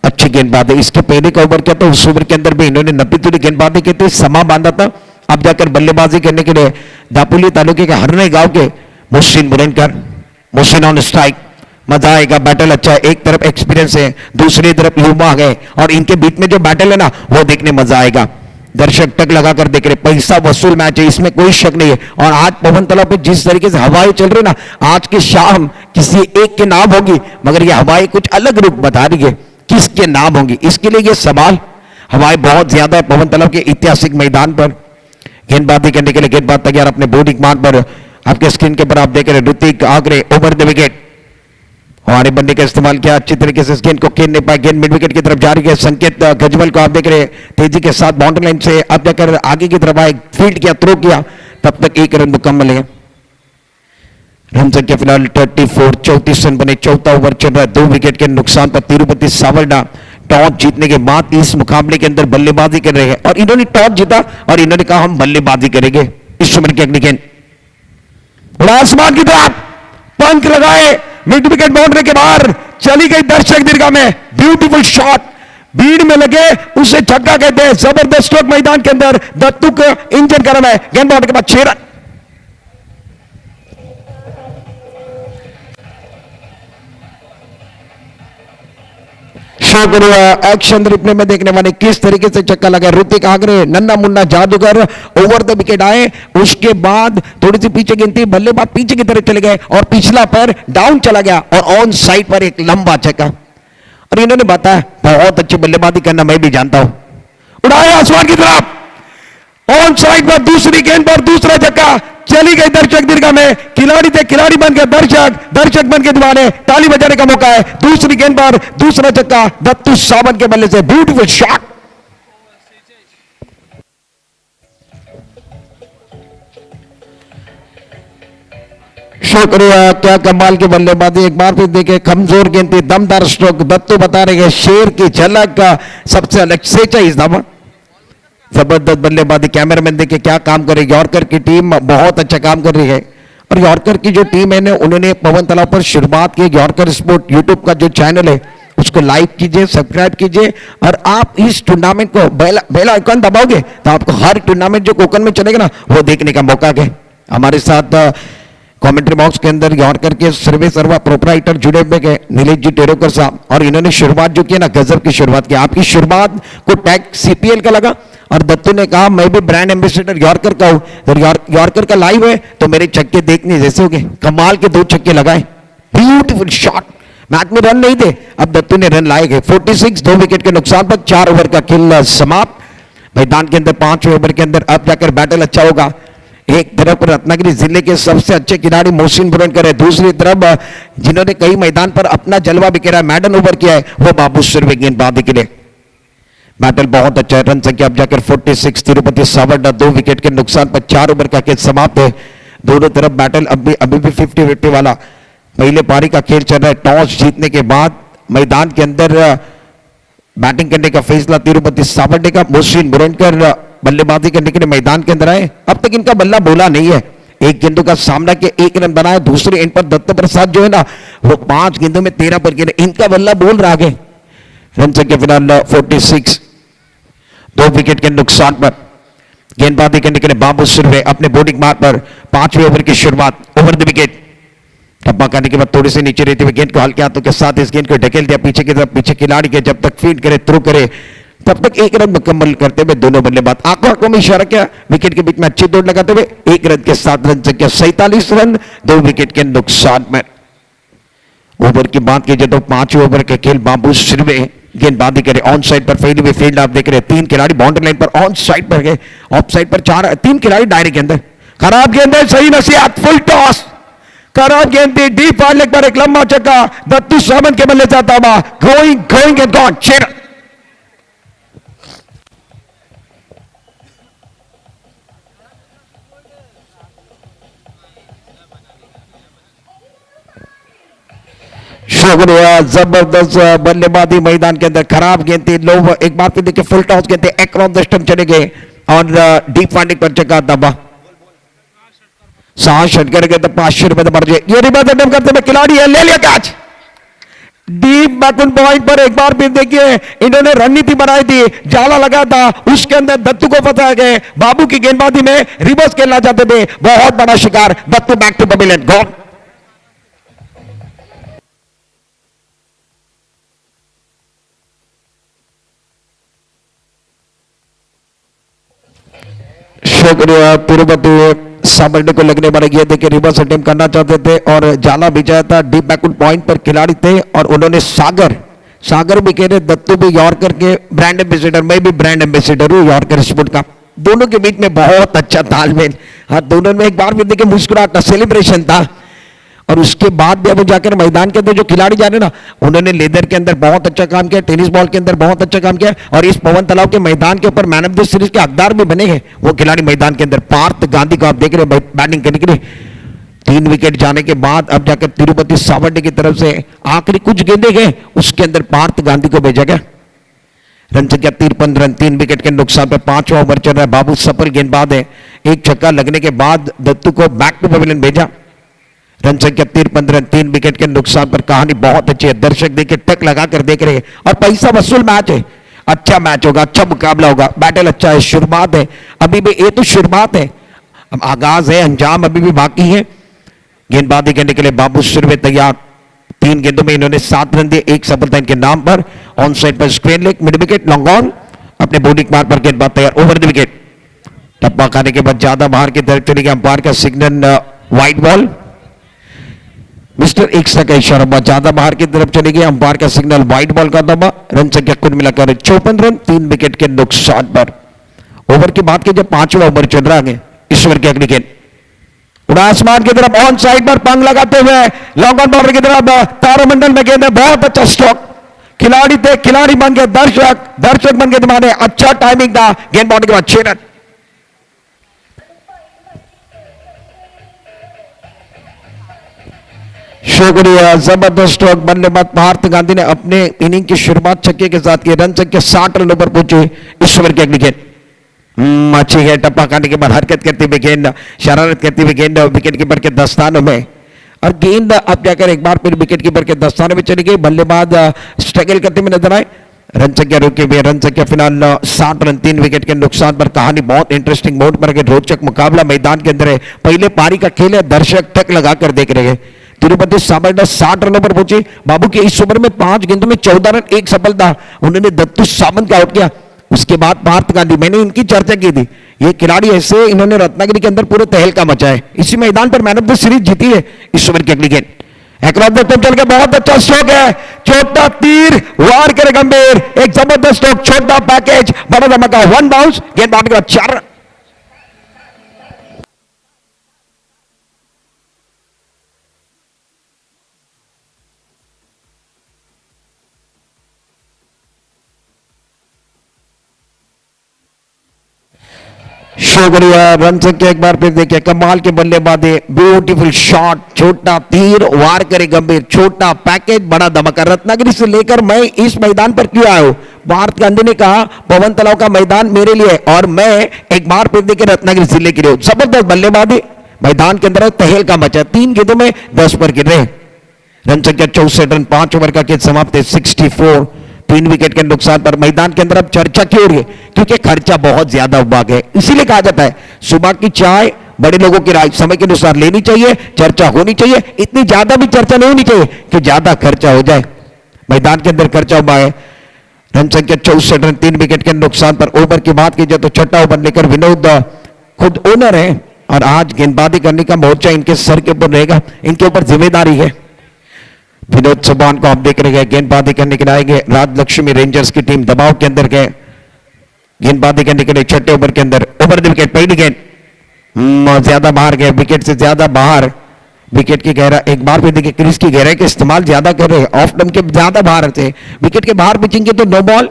अच्छी गेंदबाजी। इसके पहले का ओवर क्या था, उस ओवर के अंदर भी इन्होंने 90 तुरी गेंदबाजी की थी, समा बांधा था। अब जाकर बल्लेबाजी करने के लिए दापोली तालुके के हरने गांव के मोहसिन मुरनकर, मोहसिन ऑन स्ट्राइक। मजा आएगा, बैटल अच्छा है। एक तरफ एक्सपीरियंस है, दूसरी तरफ युवा है और इनके बीच में जो बैटल है ना वो देखने मजा आएगा। दर्शक टक लगाकर देख रहे, पैसा वसूल मैच है, इसमें कोई शक नहीं है। और आज पवन तलाव पे जिस तरीके से हवाएं चल रही ना, आज की शाम किसी एक के नाम होगी, मगर ये हवाएं कुछ अलग रूप बता रही है। किसके नाम होंगी, इसके लिए ये सवाल। हवाएं बहुत ज्यादा है पवन तलाव के ऐतिहासिक मैदान पर। गेंदबाजी करने के लिए गेंदबाज तैयार अपने बॉलिंग मार्क पर। आपके स्क्रीन के ऊपर आप देख रहे हैं ऋतिक आगरे ओवर द विकेट, हमारे बंदे का इस्तेमाल किया अच्छी तरीके से, इस गेंद को खेल नहीं पाए, गेंद मिड विकेट की तरफ जा रही है। संकेत गजमल को आप देख रहे हैं तेजी के साथ बाउंड्री लाइन से अब जाकर आगे की तरफ आए, फील्ड किया, थ्रो किया, तब तक 1 रन मुकम्मल है। रन संख्या फिलहाल 34, 34 रन बने, चौथा ओवर चल रहा है, 2 विकेट के नुकसान पर तिरुपति सावरडा टॉस जीतने के बाद इस मुकाबले के अंदर बल्लेबाजी कर रहे हैं और इन्होंने टॉस जीता और इन्होंने कहा हम बल्लेबाजी करेंगे। इस ओवर की अगली गेंद उड़ा आसमान की तरफ, पंख लगाए, मिड विकेट बाउंड्री के बाहर चली गई दर्शक दीर्घा में, ब्यूटीफुल शॉट, भीड़ में लगे उसे छक्का कहते हैं। जबरदस्त स्ट्रोक मैदान के अंदर दत्तू का इंजन गर्म है, गेंद बाउंड्री के बाद 6 रन। एक्शन रिप्ले में देखने वाले किस तरीके से चक्का लगा, ऋतिक आगरे नन्ना मुन्ना जादूगर ओवर द विकेट आए, उसके बाद थोड़ी सी पीछे गिनती, बल्लेबाज पीछे की तरफ चले गए और पिछला पैर डाउन चला गया और ऑन साइड पर एक लंबा चक्का। और इन्होंने बताया बहुत अच्छी बल्लेबाजी करना मैं भी जानता हूं, उड़ाया आसमान की तरफ, ऑन साइड पर दूसरी गेंद पर दूसरा चक्का, चली गई दर्शक दीर्घा में, खिलाड़ी थे खिलाड़ी बन गए दर्शक, दर्शक बन के दीवाने, ताली बजाने का मौका है। दूसरी गेंद पर दूसरा चक्का दत्तू सावंत के बल्ले से, ब्यूटीफुल शॉट। शुक्रिया, क्या कमाल की बल्लेबाजी, एक बार फिर देखे, कमजोर गेंद थी, दमदार स्ट्रोक, दत्तू बता रहे हैं शेर की झलक का सबसे अलग सेचा इस दफा, जबरदस्त बल्लेबाजी। कैमरामैन देखिए क्या काम कर रही है, यॉर्कर की टीम बहुत अच्छा काम कर रही है और यॉर्कर की जो टीम है ना उन्होंने पवन तालाब पर शुरुआत की, यॉर्कर स्पोर्ट यूट्यूब का जो चैनल है उसको लाइक कीजिए, सब्सक्राइब कीजिए और आप इस टूर्नामेंट को बेल आइकन दबाओगे तो आपको हर टूर्नामेंट जो कोकन में चलेगा ना वो देखने का मौका है। हमारे साथ कमेंट्री बॉक्स के अंदर यॉर्कर के सर्वे सर्वा प्रोपराइटर जुड़े हुए गए नीलेश जी टेरोकर साहब, और इन्होंने शुरुआत जो की ना गजब की शुरुआत की। आपकी शुरुआत को टैग सीपीएल का लगा और दत्तू ने कहा मैं भी ब्रांड एम्बेसडर यॉर्कर का हूं, तो यॉर्कर का लाइव है तो मेरे छक्के देखने जैसे हो गए, कमाल के 2 छक्के लगाए, ब्यूटीफुल शॉट। मैच में रन नहीं थे, अब दत्तू ने रन लाए गए, 46, 2 विकेट के नुकसान पर 4 ओवर का खेल समाप्त। मैदान के अंदर 5वें ओवर के अंदर अब जाकर बैटल अच्छा होगा। एक तरफ रत्नागिरी जिले के सबसे अच्छे खिलाड़ी मोहसिन बुरनकर है, दूसरी तरफ जिन्होंने कई मैदान पर अपना जलवा बिखेरा है, मैडन ओवर किया है, वो बाबू सुरवे गेंदबाजी के लिए। बैटल बहुत अच्छा है, रन संख्या अब जाकर 46, तिरुपति सावरडा 2 विकेट के नुकसान पर 4 ओवर का खेल समाप्त है। दोनों तरफ बैटल अभी भी 50-50 वाला पहले पारी का खेल चल रहा है। टॉस जीतने के बाद मैदान के अंदर बैटिंग करने का फैसला तिरुपति सावरडा का, मोहसिन बुरनकर बल्लेबाजी करने के लिए मैदान के अंदर आए, अब तक इनका बल्ला बोला नहीं है, 1 गेंदों का सामना किया, 1 रन बनाया। दूसरे एंड पर दत्त प्रसाद जो है ना वो 5 गेंदों में 13 पर गेंद, इनका बल्ला बोल रहा है। रन संख्या फिलहाल 46, 2 विकेट के नुकसान पर गेंदबाजी करने के लिए बाबू सुरवे अपने बॉलिंग मार्क पर 5वें ओवर की शुरुआत, ओवर द विकेट, टप्पा करने के बाद थोड़ी सी नीचे रहती हुई गेंद को हल्के हाथों के साथ इस गेंद को ढकेल दिया पीछे की तरफ, पीछे खिलाड़ी के जब तक फील्ड करे, थ्रो करे, तब तक 1 रन मुकम्मल करते हुए दोनों बल्लेबाज आंखों में इशारा किया, विकेट के बीच में अच्छी दौड़ लगाते हुए 1 रन के साथ रन संख्या 47 रन, 2 विकेट के नुकसान में। ओवर की बात की जाए तो 5वें ओवर के खेल बाबू सुरवे गेंदबाजी करे, ऑन साइड पर फैली हुई फील्ड आप देख रहे हैं, 3 खिलाड़ी बाउंड्री लाइन पर ऑन साइड पर गए, ऑफ साइड पर 3 खिलाड़ी दायरे के अंदर, खराब गेंद है, सही नसीहत, फुल टॉस, खराब गेंद थी, डीप फाड़ लेग पर एक लंबा चक्का दत्तू सावंत के बल्ले जाता हुआ, गोइंग एंड गॉन, 6 रन। शुक्रिया, जबरदस्त बल्लेबाजी मैदान के अंदर, खराब गेंद थी, लो, एक बार फिर देखिए फुल टॉस गेंद थे, अक्रॉस द स्टंप चले गए और डीप फाइंडिंग पर चक्का दबा, 6 शट करके तो 500 रुपए तो बढ़ जाए। ये रिवर्स अटेम्प्ट करते हुए खिलाड़ी है, ले लिया कैच, डीप बैकवर्ड पॉइंट पर एक बार फिर देखिए इन्होंने रणनीति बनाई थी, जाला लगा था, उसके अंदर दत्तू को फंसाया गए, बाबू की गेंदबाजी में रिवर्स खेलना चाहते थे, बहुत बड़ा शिकार, Dattu back to pavilion, gone. शुक्रिया, तिरुपति सावरडा को लगने वाले ये देखिए रिवर्स अटेम्प्ट करना चाहते थे और जाला बिछाया था, डीप बैकवर्ड पॉइंट पर खिलाड़ी थे और उन्होंने सागर भी कह रहे, दत्तू भी यॉर्कर के ब्रांड एम्बेसडर, मैं भी ब्रांड एम्बेसडर हूं यॉर्कर स्पोर्ट का, दोनों के बीच में बहुत अच्छा तालमेल। हाँ, दोनों में एक बार फिर देखिए मुस्कुराहट, सेलिब्रेशन था। और उसके बाद भी अब जाकर मैदान के अंदर जो खिलाड़ी जा रहे हैं ना, उन्होंने लेदर के अंदर बहुत अच्छा काम किया, टेनिस बॉल के अंदर बहुत अच्छा काम किया, और इस पवन तालाब के मैदान के ऊपर मैन ऑफ द सीरीज के हकदार भी बने हैं वो खिलाड़ी मैदान के अंदर। पार्थ गांधी को आप देख रहे हैं बैटिंग करने के लिए। 3 विकेट जाने के बाद अब जाकर तिरुपति सावंडे की तरफ से आखिरी कुछ गेंदे गए, उसके अंदर पार्थ गांधी को भेजा गया। रन संख्या 53 रन, 3 विकेट के नुकसान पर 5वां ओवर चल रहा है। बाबू सफल गेंदबाज है, एक छक्का लगने के बाद दत्तू को बैक टू पवेलियन भेजा। रन संख्या 53 रन, 3 विकेट के नुकसान पर। कहानी बहुत अच्छी है, दर्शक देखिए टक लगाकर देख रहे हैं, और पैसा वसूल मैच है। अच्छा मैच होगा, अच्छा मुकाबला होगा, बैटल अच्छा है, शुरुआत है अभी भी, ये तो शुरुआत है, अब आगाज है, अंजाम अभी भी बाकी है। गेंदबाजी करने के लिए बाबू सुरवे तैयार। 3 गेंदों में इन्होंने 7 रन दिए, 1 सफलता इनके नाम पर। ऑन साइड पर square leg, mid wicket, long on, अपने बॉडी मार पर गेंदबाज तैयार, ओवर द विकेट। टप्पा खाने के बाद ज्यादा बाहर की तरफ चली गई, अंपायर का signal wide ball. Mister extra का इशारा, ज्यादा बाहर की तरफ चली गई, अंपायर का सिग्नल वाइड बॉल का दबा। रन संख्या कुल मिलाकर 54 रन, 3 विकेट के नुकसान पर। ओवर की बात की जब 5वां ओवर चल रहा है, इस ओवर की अगली गेंद उड़ा आसमान की तरफ, ऑन साइड पर पंग लगाते हुए लॉन्ग ऑन बॉर्डर की तरफ, तारामंडल में गेंद है, बहुत अच्छा स्ट्रोक। खिलाड़ी थे, खिलाड़ी बन गए दर्शक, दर्शक बन गए दीवाने। अच्छा टाइमिंग था, गेंद बॉडी के बाद 6 रन। शुक्रिया, जबरदस्त स्ट्रोक। बल्लेबाज पार्थ गांधी ने अपने इनिंग की शुरुआत छक्के के साथ की। रन संख्या 60 रनों पर पहुंचे। इस ओवर की अगली गेंद अच्छी है, टप्पा खाने के बाद हरकत करते हुए गेंद, शरारत करते हुए गेंद विकेट कीपर के दस्तानों में, और गेंद अब जाकर एक बार फिर विकेट कीपर के दस्तानों में चली गई। बल्लेबाज स्ट्रगल करते हुए नजर आए। रन संख्या रुके हुए, रन संख्या फिलहाल 60 रन, 3 विकेट के नुकसान पर। कहानी बहुत इंटरेस्टिंग मोड पर, रोचक मुकाबला मैदान के अंदर है। पहले पारी का खेल है, दर्शक टक लगाकर देख रहे हैं। तिरुपति सावंडे 60 रनों पर पहुंची। बाबू के इस ओवर में 5 गेंदों में 14 रन, 1 सफलता। उन्होंने दत्तू सावंत को आउट किया। उसके बाद पार्थ गांधी, मैंने इनकी चर्चा की थी, ये खिलाड़ी ऐसे, इन्होंने रत्नागिरी के अंदर पूरे तहलका मचाया है। इसी मैदान पर मैन ऑफ द सीरीज जीती है। इस ओवर की अगली गेंद अक्रॉस द टॉप चल के बहुत अच्छा स्ट्रोक है, छोटा तीर वार करे गंभीर, एक जबरदस्त स्ट्रोक, छोटा पैकेज, बड़ा धमाका, 1 बाउंस, गेंद बाउंड के बाद 4 रन। शुक्रिया। रन संख्या एक बार फिर देखिए, कमाल के बल्लेबाजी, ब्यूटीफुल शॉट, छोटा तीर वार करे गंभीर, छोटा पैकेज, बड़ा धमाका। रत्नागिरी से लेकर मैं इस मैदान पर क्यों आया हूं? पार्थ गांधी ने कहा पवन तालाब का मैदान मेरे लिए, और मैं एक बार फिर देखिए रत्नागिरी जिले के लिए। जबरदस्त बल्लेबाजी, मैदान के अंदर तहल का मचा। 3 गेंदों में 10 पर गिर रहे। रन संख्या 64 रन, 5 ओवर का खेल समाप्त है। 64, 3 विकेट के नुकसान पर। मैदान के अंदर अब चर्चा क्यों हो रही है? क्योंकि खर्चा बहुत ज्यादा हुआ है। इसीलिए कहा जाता है सुबह की चाय बड़े लोगों की राय समय के अनुसार लेनी चाहिए, चर्चा होनी चाहिए। इतनी ज्यादा भी चर्चा नहीं होनी चाहिए कि ज्यादा खर्चा हो जाए। मैदान के अंदर खर्चा हुआ है। रन संख्या 64 रन, 3 विकेट के नुकसान पर। ओवर की बात की जाए तो छठा ओवर लेकर विनोद खुद ओनर है, और आज गेंदबाजी करने का मोर्चा इनके सर के ऊपर रहेगा, इनके ऊपर जिम्मेदारी है। विनोद चौहान को आप देख रहे हैं गेंदबाजी करने के लिए आएंगे। राजलक्ष्मी रेंजर्स की टीम दबाव के अंदर गए गेंदबाजी करने के लिए। छठे ओवर के अंदर ओवर द विकेट, पहली गेंद ज्यादा बाहर गए, विकेट से ज्यादा बाहर। विकेट की गहरा, एक बार भी देखिए क्रीज की गहराई का इस्तेमाल ज्यादा कर रहे हैं, ऑफ डम के ज्यादा बाहर थे, विकेट के बाहर पिचेंगे तो नो बॉल।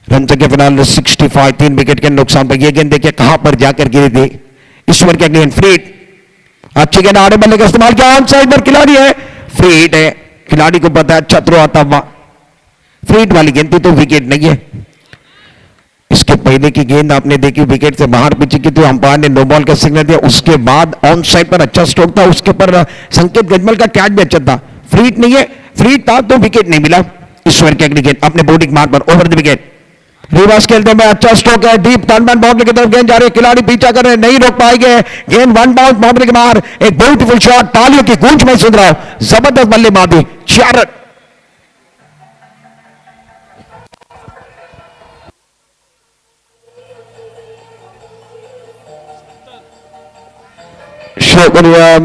रन संख्या फिलहाल 65, 3 विकेट के नुकसान पर। यह गेंद देखिए कहां पर जाकर गिरी थी। इस ओवर के गेंद फ्रीट, अच्छी गेंद आड़े बल्ले का इस्तेमाल किया, ऑन साइड पर खिलाड़ी है, फ्रीट है, खिलाड़ी को पता है अच्छा थ्रो आता हुआ। फ्रीट वाली गेंद थी तो विकेट नहीं है। इसके पहले की गेंद आपने देखी विकेट से बाहर पिची की, तो अंपायर ने नो बॉल का सिग्नल दिया। उसके बाद ऑन साइड पर अच्छा स्ट्रोक था, उसके ऊपर संकेत गजमल का कैच भी अच्छा था। फ्रीट नहीं है, फ्रीट था तो विकेट नहीं मिला। इस ओवर की अगली गेंद अपने बॉडी मार पर ओवर द विकेट, रिवर्स खेलते में अच्छा स्ट्रोक है, डीप टर्नमैन बाउंड्री की तरफ गेंद जा रही है, खिलाड़ी पीछा कर रहे हैं, नहीं रोक पाएंगे। गेंद 1 बाउंस बाउंड्री के बाहर, एक ब्यूटीफुल शॉट, तालियों की गूंज में सुन रहा हूं। जबरदस्त बल्लेबाजी, 4 रन। शुक्रिया।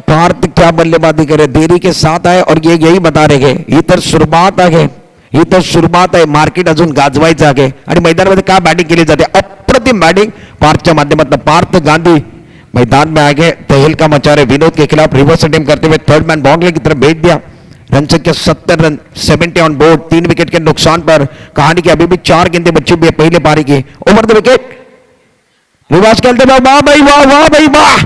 पार्थ क्या बल्लेबाजी करे, देरी के साथ आए और ये यही बता रहे हैं, इधर शुरुआत आ गए। ही तर सुरुवात आहे. मार्केट अजून गाजवायचं आहे आणि मैदानामध्ये काय बॅटिंग केली जाते, अप्रतिम बॅटिंग पार्थच्या माध्यमातून. पार्थ गांधी मैदान में आगे तहलका मचा रहे विनोद के खिलाफ रिवर्स अटेम्प्ट करते हुए थर्ड मैन बाउंड्री की तरफ भेज दिया. रन संख्या 70 रन, 70 ऑन बोर्ड, 3 विकेट के नुकसान पर. कहानी की अभी भी 4 गेंदें बची हुई है पहले पारी की. ओवर द विकेट रिवर्स खेलते हुए, वाह भाई वाह, वाह भाई वाह,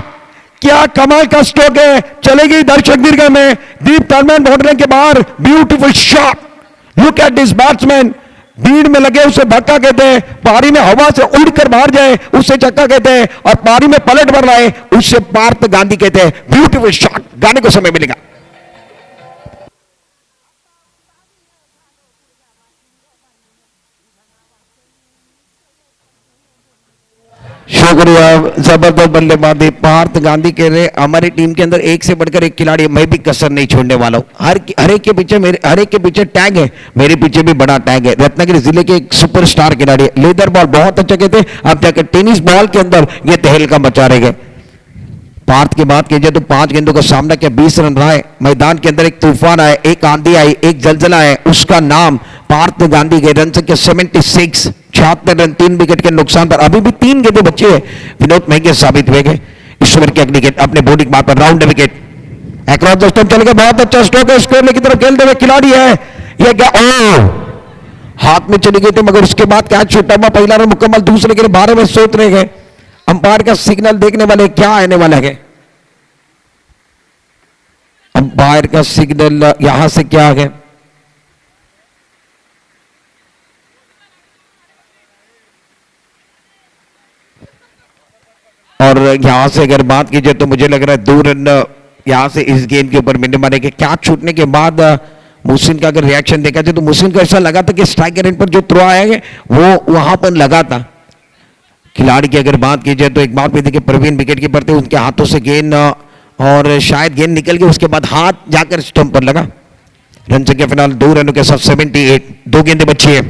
क्या कमाल का स्ट्रोक है. चलेगी दर्शक दीर्घ में. डीप टर्नमैन बाउंड्री के बाहर, beautiful shot. Look at this batsman. भीड़ में लगे उसे धक्का कहते हैं, पारी में हवा से उड़कर बाहर जाए उसे चक्का कहते हैं, और पारी में पलट भर रहा है उसे पार्थ गांधी कहते हैं. Beautiful shot. गाने को समय मिलेगा. शुक्रिया. जबरदस्त बल्लेबाजी पार्थ गांधी कह रहे हमारी टीम के अंदर एक से बढ़कर एक खिलाड़ी है, मैं भी कसर नहीं छोड़ने वाला हूं. हर एक के पीछे हर एक के पीछे टैग है, मेरे पीछे भी बड़ा टैग है. रत्नागिरी जिले के एक सुपरस्टार खिलाड़ी है. लेदर बॉल बहुत अच्छा कहते, अब जाकर टेनिस बॉल के अंदर ये तहलका मचा रहे गए. पार्थ की बात कीजिए तो 5 गेंदों का सामना किया, 20 रन रहा है. मैदान के अंदर एक तूफान आया, एक आंधी आई, एक जलजला है, उसका नाम पार्थ गांधी के. रन संख्या 76, 76 रन, 3 विकेट के नुकसान पर. अभी भी 3 गेंदें बची है. विनोद महंगे साबित हुए गए. इस ओवर की अगली गेंद अपने body K per round wicket across the stump चल गया. बहुत अच्छा स्ट्रोक है. स्कोर की तरफ खेलते हुए खिलाड़ी है. यह क्या, ओ हाथ में चली गई थी, मगर उसके बाद कैच छूटा हुआ. पहला रन मुकम्मल, दूसरे के लिए 12 में सोच रहे गए. अंपायर का सिग्नल देखने वाले क्या आने वाला है. अंपायर का सिग्नल यहां से क्या है, और यहां से अगर बात कीजिए तो मुझे लग रहा है 2 रन यहां से इस गेंद के ऊपर मिलने वाले. क्या छूटने के बाद मुहसिन का अगर रिएक्शन देखा जाए तो मुहसिन को ऐसा लगा था कि स्ट्राइक रेट पर जो थ्रो आया है वो वहां पर लगा था. खिलाड़ी की अगर बात की जाए तो एक बात भी देखिए, प्रवीण विकेट कीपर थे, उनके हाथों से गेंद और शायद गेंद निकल गई, उसके बाद हाथ जाकर स्टंप पर लगा. रन संख्या फिलहाल 2 रनों के साथ 78. 2 गेंदें बची है.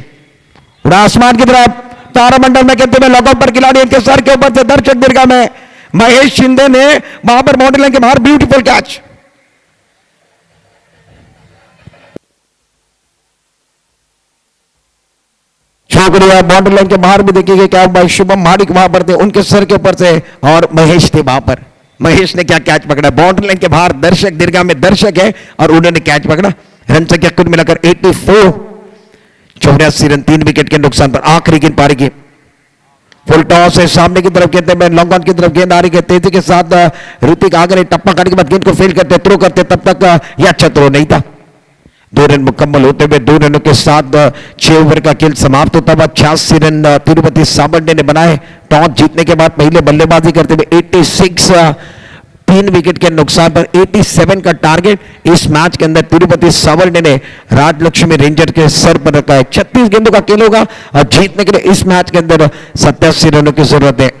उड़ा आसमान की तरफ, तारामंडल में कहते हुए लॉकआउट पर खिलाड़ी, इनके सर के ऊपर से दर्शक दीर्घा में महेश शिंदे ने वहां पर बाउंड्री लाइन के बाहर ब्यूटीफुल कैच. छोकरिया बाउंड्री लाइन के बाहर भी देखिए क्या भाई, शुभम माडिक वहां पर थे, उनके सर के ऊपर से, और महेश थे वहां पर. महेश ने क्या कैच पकड़ा. बाउंड्री लाइन के बाहर दर्शक दीर्घा में दर्शक है और उन्होंने कैच पकड़ा. रन संख्या कुल मिलाकर 84. 84 रन, 3 विकेट के नुकसान पर. आखिरी गेंद पारी की. फुल टॉस है, सामने की तरफ कहते हैं, लॉन्ग ऑन की तरफ गेंद आ रही है. तेजी के साथ ऋतिक आगे टप्पा करने के बाद गेंद को फेल करते, थ्रो करते, तब तक यह अच्छा थ्रो नहीं था. 2 रन मुकम्मल होते हुए 2 रनों के साथ 6 ओवर का खेल समाप्त होता हुआ 86 रन तिरुपति सावंडे ने बनाए. टॉस जीतने के बाद पहले बल्लेबाजी करते हुए 86, 3 विकेट के नुकसान पर 87 का टारगेट इस मैच के अंदर तिरुपति सावंडे ने राजलक्ष्मी रेंजर के सर पर रखा है. 36 गेंदों का खेल होगा और जीतने के लिए इस मैच के अंदर 87 रनों की जरूरत है.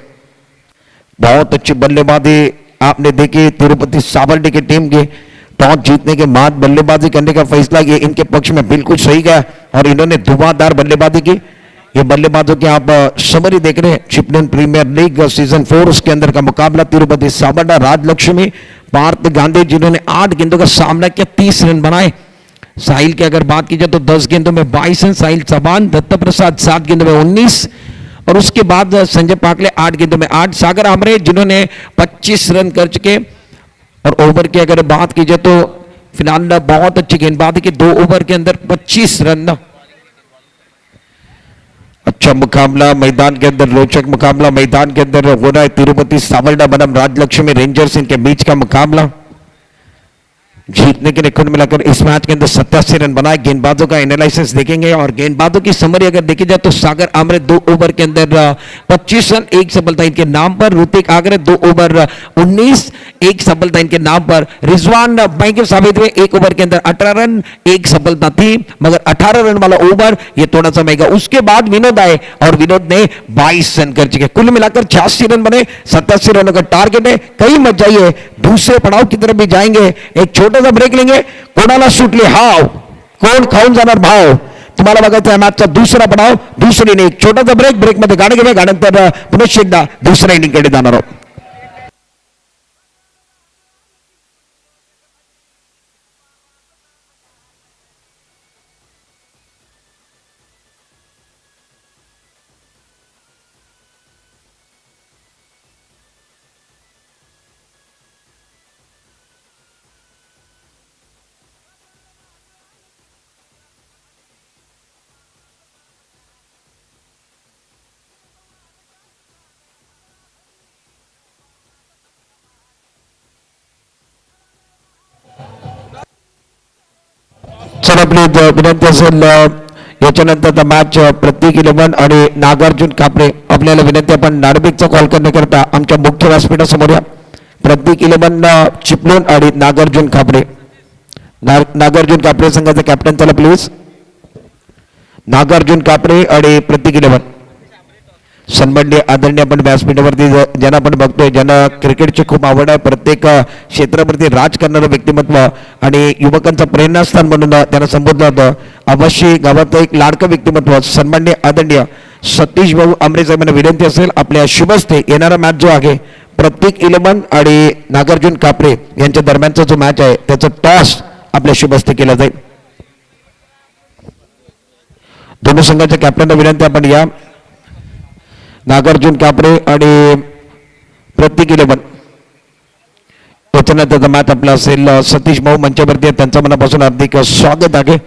बहुत अच्छी बल्लेबाजी आपने देखी तिरुपति सावंडे की टीम की. टॉस जीतने के बाद बल्लेबाजी करने का फैसला ये इनके पक्ष में बिल्कुल सही गया और इन्होंने धुआंधार बल्लेबाजी की. ये बल्लेबाजों के आप समरी देख रहे हैं. चिपलियन प्रीमियर लीग सीजन 4 उसके अंदर का मुकाबला तिरुपति सावंडा, राजलक्ष्मी, पार्थ गांधी, जिन्होंने 8 गेंदों का सामना किया, 30 रन बनाए. साहिल की अगर बात की जाए तो 10 गेंदों में 22 रन. साहिल चौहान, दत्ता प्रसाद 7 गेंदों में 19, और उसके बाद संजय पाकले 8 गेंदों में 8. सागर आमरे जिन्होंने 25 रन कर चुके. और ओवर की अगर बात की जाए तो फिलहाल बहुत अच्छी गेंदबाजी की, 2 ओवर के अंदर 25 रन. अच्छा मुकाबला मैदान के अंदर, रोचक मुकाबला मैदान के अंदर हो रहा है. तिरुपति सावंडा बनाम राजलक्ष्मी रेंजर्स, इनके बीच का मुकाबला. जीतने के लिए कुल मिलाकर इस मैच के अंदर 87 रन बनाए. गेंदबाजों का एनालिसिस देखेंगे और गेंदबाजों की समरी अगर देखी जाए तो सागर आमरे 2 ओवर के अंदर 25 रन, 1 सफलता इनके नाम पर. ऋतिक आगरे 2 ओवर 19, 1 सफलता इनके नाम पर. रिजवान महंगे साबित हुए, 1 ओवर के अंदर 18 रन, 1 सफलता थी, मगर 18 रन वाला ओवर ये थोड़ा सा महंगा. उसके बाद विनोद आए और विनोद ने 22 रन कर चुके. कुल मिलाकर 86 रन बने. 87 रनों का टारगेट है. कहीं मत जाइए, दूसरे पड़ाव की तरफ भी जाएंगे. एक छोटा सा ब्रेक लेंगे. कोणाला सुटले हाव, कोण खाऊन जाणार भाव, तुम्हाला बघायचं आहे मॅचचा दुसरा पडाव. दुसरी इनिंग, छोटासा ब्रेक, ब्रेक मध्ये गाणं घेऊया, गाण्यानंतर पुन्हा एकदा दुसऱ्या इनिंग कडे जाणार आहोत. सर प्लीज विनंती असेल याच्यानंतर मॅच प्रतीक 11 आणि नागार्जुन कापरे आपल्याला विनंती आपण नार्बिकचा कॉल करण्याकरता आमच्या मुख्य व्यासपीठासमोर या. प्रतीक 11 चिपळूण आणि नागार्जुन कापरे. नागार्जुन कापरे संघाचा कॅप्टन चला प्लीज. नागार्जुन कापरे आणि प्रतीक 11 सन्माननीय आदरणीय आपण व्यासपीठावरती ज्यांना आपण बघतोय, ज्यांना क्रिकेटची खूप आवड आहे, प्रत्येक क्षेत्रावरती राज करणारं व्यक्तिमत्व आणि युवकांचं प्रेरणास्थान म्हणून त्यांना संबोधलं होतं. अवश्य गावाचं एक लाडकं व्यक्तिमत्व सन्माननीय आदरणीय सतीश भाऊ आमरे साहेबांना विनंती असेल आपल्या शुभस्ते येणारा मॅच जो आहे प्रतीक 11 आणि नागार्जुन कापरे यांच्या दरम्यानचा जो मॅच आहे त्याचा टॉस आपल्या शुभस्ते केला जाईल. दोन्ही संघाच्या कॅप्टनला विनंती आपण या. नागार्जुन कापरे आणि प्रतीक 11 याच्यानंतर मॅच आपला असेल. सतीश भाऊ मंचावरती त्यांचं मनापासून हार्दिक स्वागत आहे.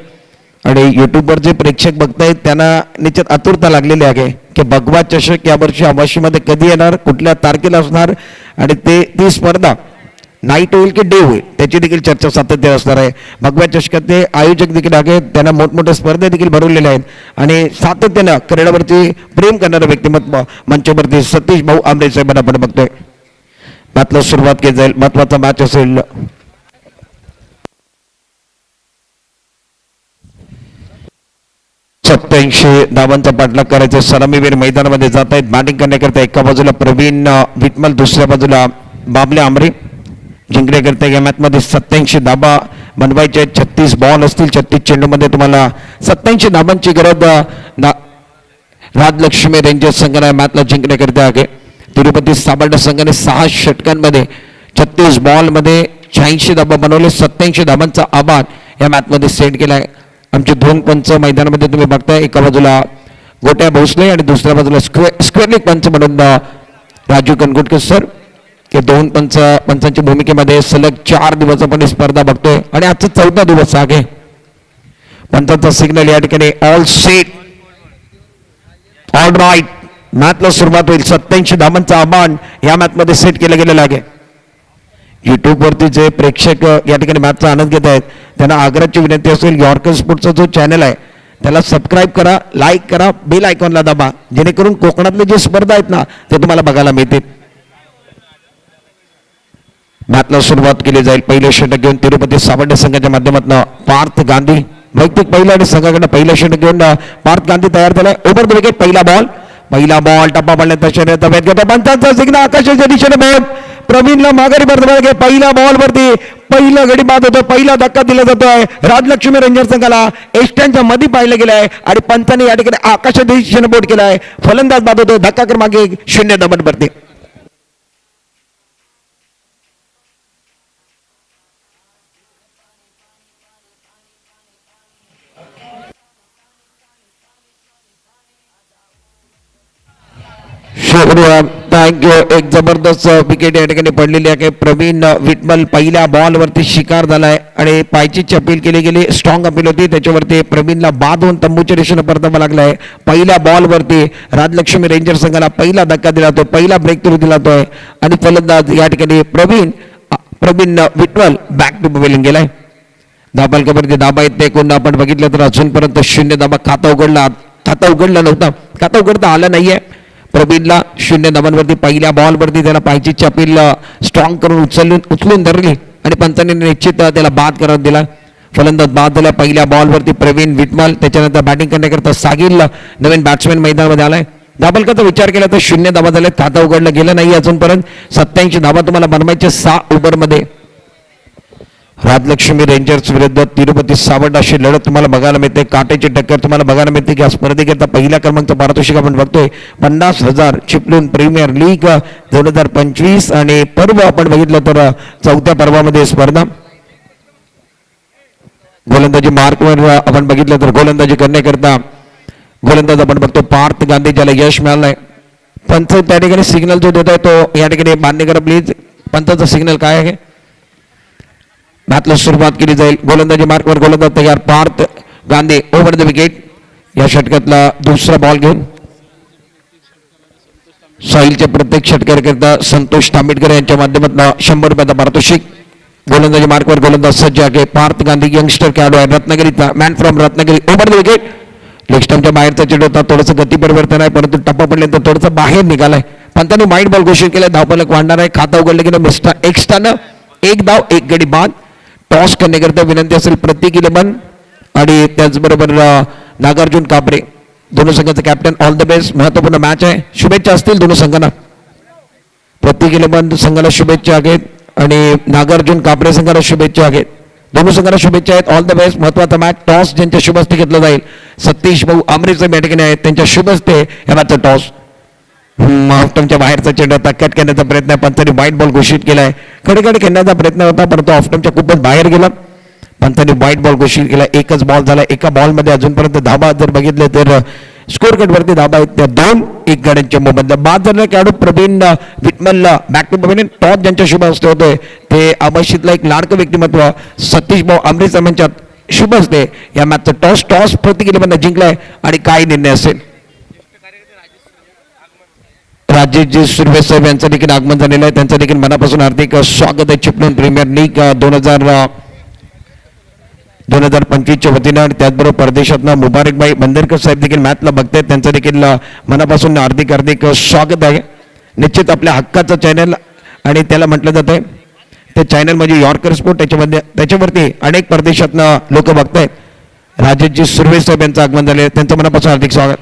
आणि युट्यूबवर जे प्रेक्षक बघतायत त्यांना निश्चित आतुरता लागलेली आहे की भगवा चषक यावर्षी आवाशीमध्ये कधी येणार, कुठल्या तारखेला असणार आणि ती स्पर्धा नाईट होईल की डे होईल त्याची देखील चर्चा सातत्य असणार आहे. भगव्या चषकाचे आयोजक देखील आहेत, त्यांना मोठमोठ्या स्पर्धा देखील भरवलेल्या आहेत आणि सातत्यानं क्रीडावरती प्रेम करणारं व्यक्तिमत्व मंचावरती सतीश भाऊ आमरे साहेबांना आपण बघतोय. मॅचला सुरुवात केली जाईल. महत्वाचा मॅच असेल. सत्याऐंशी धावांचा पाठलाग करायचा. सलामीवीर मैदानामध्ये जात आहेत. बॅटिंग करण्याकरता एका बाजूला प्रवीण विटमल, दुसऱ्या बाजूला बाबले आमरे. जिंकण्याकरता या मॅचमध्ये 87 धाबा बनवायचे आहेत. 36 बॉल असतील. 36 चेंडूमध्ये तुम्हाला 87 धाबांची गरज राजलक्ष्मी रेंजर्स संघाला मॅचला जिंकण्याकरता आहे. तिरुपती साबर्डा संघाने 6 षटकांमध्ये 36 बॉलमध्ये 86 धाबा बनवले. 87 धाबांचा आबाद या मॅचमध्ये सेट केला आहे. आमचे दोन पंच मैदानामध्ये तुम्ही बघताय, एका बाजूला गोट्या भोसले आणि दुसऱ्या बाजूला स्क्वेअर पंच म्हणून राजू कनगुटकर सर. हे दोन पंचांच्या भूमिकेमध्ये सलग 4 दिवस आपण ही स्पर्धा बघतोय आणि आजचा 4था दिवस आहे. पंचांचा सिग्नल या ठिकाणी ऑल सेट ऑल राईट. मॅचला सुरुवात होईल. 87 धावांचा आव्हान या मॅचमध्ये सेट केलं गेलेलं आहे. युट्यूबवरती जे प्रेक्षक या ठिकाणी मॅचचा आनंद घेत आहेत त्यांना आग्रहाची विनंती असेल, यॉर्कर स्पोर्ट्सचा जो चॅनल आहे त्याला सबस्क्राईब करा, लाईक करा, बेल आयकॉनला दाबा, जेणेकरून कोकणातले जे स्पर्धा आहेत ना ते तुम्हाला बघायला मिळतील. मॅचला सुरुवात केली जाईल. पहिले षटक घेऊन तिरुपती साबर्डा संघाच्या माध्यमातून पार्थ गांधी वैयक्तिक पहिला आणि संघाकडे पहिलं षटक घेऊन पार्थ गांधी तयार झालाय. Over the wicket. पहिला बॉल टप्पा पडल्यानंतर शर्यत वेग घेतो. पंचांचा सिग्नल आकाशाच्या दिशेने बॉल प्रवीणला माघारी बरं. पहिल्या बॉल वरती पहिला गडी बाद होतो. पहिला धक्का दिला जातोय. राजलक्ष्मी रेंजर संघाला एस्टॅनच्या मध्ये पाहिलं गेलंय आणि पंचाने या ठिकाणी आकाशाच्या दिशेने बोट केलाय. फलंदाज बाद होतो. धक्का क्रमांक 0 दमन वरती. थँक्यू. एक जबरदस्त विकेट या ठिकाणी पडलेली आहे. प्रवीण विटमल पहिल्या बॉल वरती शिकार झालाय आणि पायचीची अपील केली गेली. स्ट्रॉंग अपील होती, त्याच्यावरती प्रवीणला बाद होऊन तंबूच्या दिशेने परतावा लागलाय. पहिल्या बॉल वरती राजलक्ष्मी रेंजर संघाला पहिला धक्का दिला जातो, पहिला ब्रेक थ्रू दिला जातोय आणि फलंदाज या ठिकाणी Pravin Vitmal back to bowling गेलाय. धाबालकावरती धाबा येत नाही. कोण आपण बघितलं तर अजूनपर्यंत 0 धाबा. खाता उघडला नव्हता, खाता उघडता आला नाहीये. प्रवीणला 0 धाबांवरती पहिल्या बॉलवरती त्याला पायची अपील स्ट्रॉंग करून उचलून धरली आणि पंचांनी निश्चित त्याला बाद करत दिला. फलंदाज बाद झाला. पहिल्या बॉलवरती प्रवीण विटमल. त्याच्यानंतर बॅटिंग करण्याकरता सागिल नवीन बॅट्समॅन मैदानामध्ये आलाय. धाबालकाचा विचार केला तर 0 धाबा झाले. खाता उघडलं गेलं नाही अजूनपर्यंत. 87 धाबा तुम्हाला बनवायचे 6 ओव्हरमध्ये. राजलक्ष्मी रेंजर्स विरुद्ध तिरुपती साबर्डा अशी लढत तुम्हाला बघायला मिळते. काटेची टक्कर तुम्हाला बघायला मिळते की या स्पर्धेकरता पहिल्या क्रमांकाचं पारितोषिक आपण बघतोय 50,000 चिपळूण प्रीमियर लीग 2025 आणि पर्व आपण बघितलं तर 4थ्या पर्वामध्ये स्पर्धा. गोलंदाजी मार्कवर आपण बघितलं तर गोलंदाजी करण्याकरता गोलंदाज आपण बघतो पार्थ गांधी, ज्याला यश मिळालंय. पंच त्या ठिकाणी सिग्नल जो देत आहे तो या ठिकाणी मान्य करा प्लीज. पंचाचा सिग्नल काय आहे? मॅचला सुरुवात केली जाईल. गोलंदाजी मार्कवर गोलंदाज तयार. Parth Gandhi over the wicket. या षटकातला दुसरा बॉल घेऊन साहिलच्या प्रत्येक षटकाकरता संतोष तांबेडकर यांच्या माध्यमातून 100 रुपयाचा पारितोषिक. गोलंदाजी मार्कवर गोलंदाज सज्ज आहे. पार्थ गांधी यंगस्टर खेळाडू आहे रत्नागिरीचा, man from Ratnagiri. Over the wicket. Leg स्टंपच्या बाहेरचा चेंडू होता, थोडंसं गती परिवर्तन आहे परंतु टप्पा पडल्यानंतर थोडंसं बाहेर निघालाय. पंतांनी वाईट बॉल घोषित केलाय. धावफलक वाढणार आहे. खाता उघडलं की मिस्टर एक्स्ट्रानं एक धाव एक गडी बाद. टॉस करण्याकरता विनंती असेल प्रत्येक इलेवन आणि त्याचबरोबर नागार्जुन कापरे दोन्ही संघाचे कॅप्टन. All the best. महत्वपूर्ण मॅच आहे. शुभेच्छा असतील दोन्ही संघांना. प्रत्येक इलेवन संघाला शुभेच्छा आहेत आणि नागार्जुन कापरे संघाला शुभेच्छा आहेत. दोन्ही संघाला शुभेच्छा आहेत. All the best. महत्वाचा मॅच. टॉस ज्यांच्या शुभ हस्ते घेतला जाईल सतीश भाऊ आमरेचे या ठिकाणी आहेत त्यांच्या शुभ हस्ते या मॅचचा टॉस. ऑफटमच्या बाहेरचा चेंडू आता कट करण्याचा प्रयत्न आहे. पंतांनी व्हाईट बॉल घोषित केलाय. खडे खेळण्याचा प्रयत्न होता परंतु ऑफटमच्या खूपच बाहेर गेला. पंतांनी व्हाईट बॉल घोषित केला. एकच बॉल झाला. एका बॉलमध्ये अजूनपर्यंत धाबा जर बघितले तर स्कोर कटवरती धाबा आहेत त्या 2-1 गाड्यांच्या मोबदला. बाद झालेला खेळाडू Praveen Vitmal back to pavilion. Toss ज्यांच्या शुभ हस्ते होतोय ते आबाशीतला एक लाडकं व्यक्तिमत्व सतीश भाऊ आमरे साहेबांच्या शुभ हस्ते या मॅचचा टॉस प्रत्येक इलेव्हनने जिंकलाय आणि काय निर्णय असेल. राजेशजी सुर्वे साहेब यांचं देखील आगमन झालेलं आहे. त्यांचं देखील मनापासून हार्दिक स्वागत आहे चिपळूण प्रीमियर लीग 2025च्या वतीनं. आणि त्याचबरोबर परदेशातनं मुबारकभाई बंदरकर साहेब देखील मॅचला बघतायत. त्यांचं देखील मनापासून हार्दिक स्वागत आहे. निश्चित आपल्या हक्काचं चॅनल आणि त्याला म्हटलं जातं ते चॅनल म्हणजे यॉर्कर स्पोर्ट. त्याच्यावरती अनेक परदेशातनं लोक बघतायत. राजेशजी सुर्वे साहेब यांचं आगमन झाले. त्यांचं मनापासून हार्दिक स्वागत.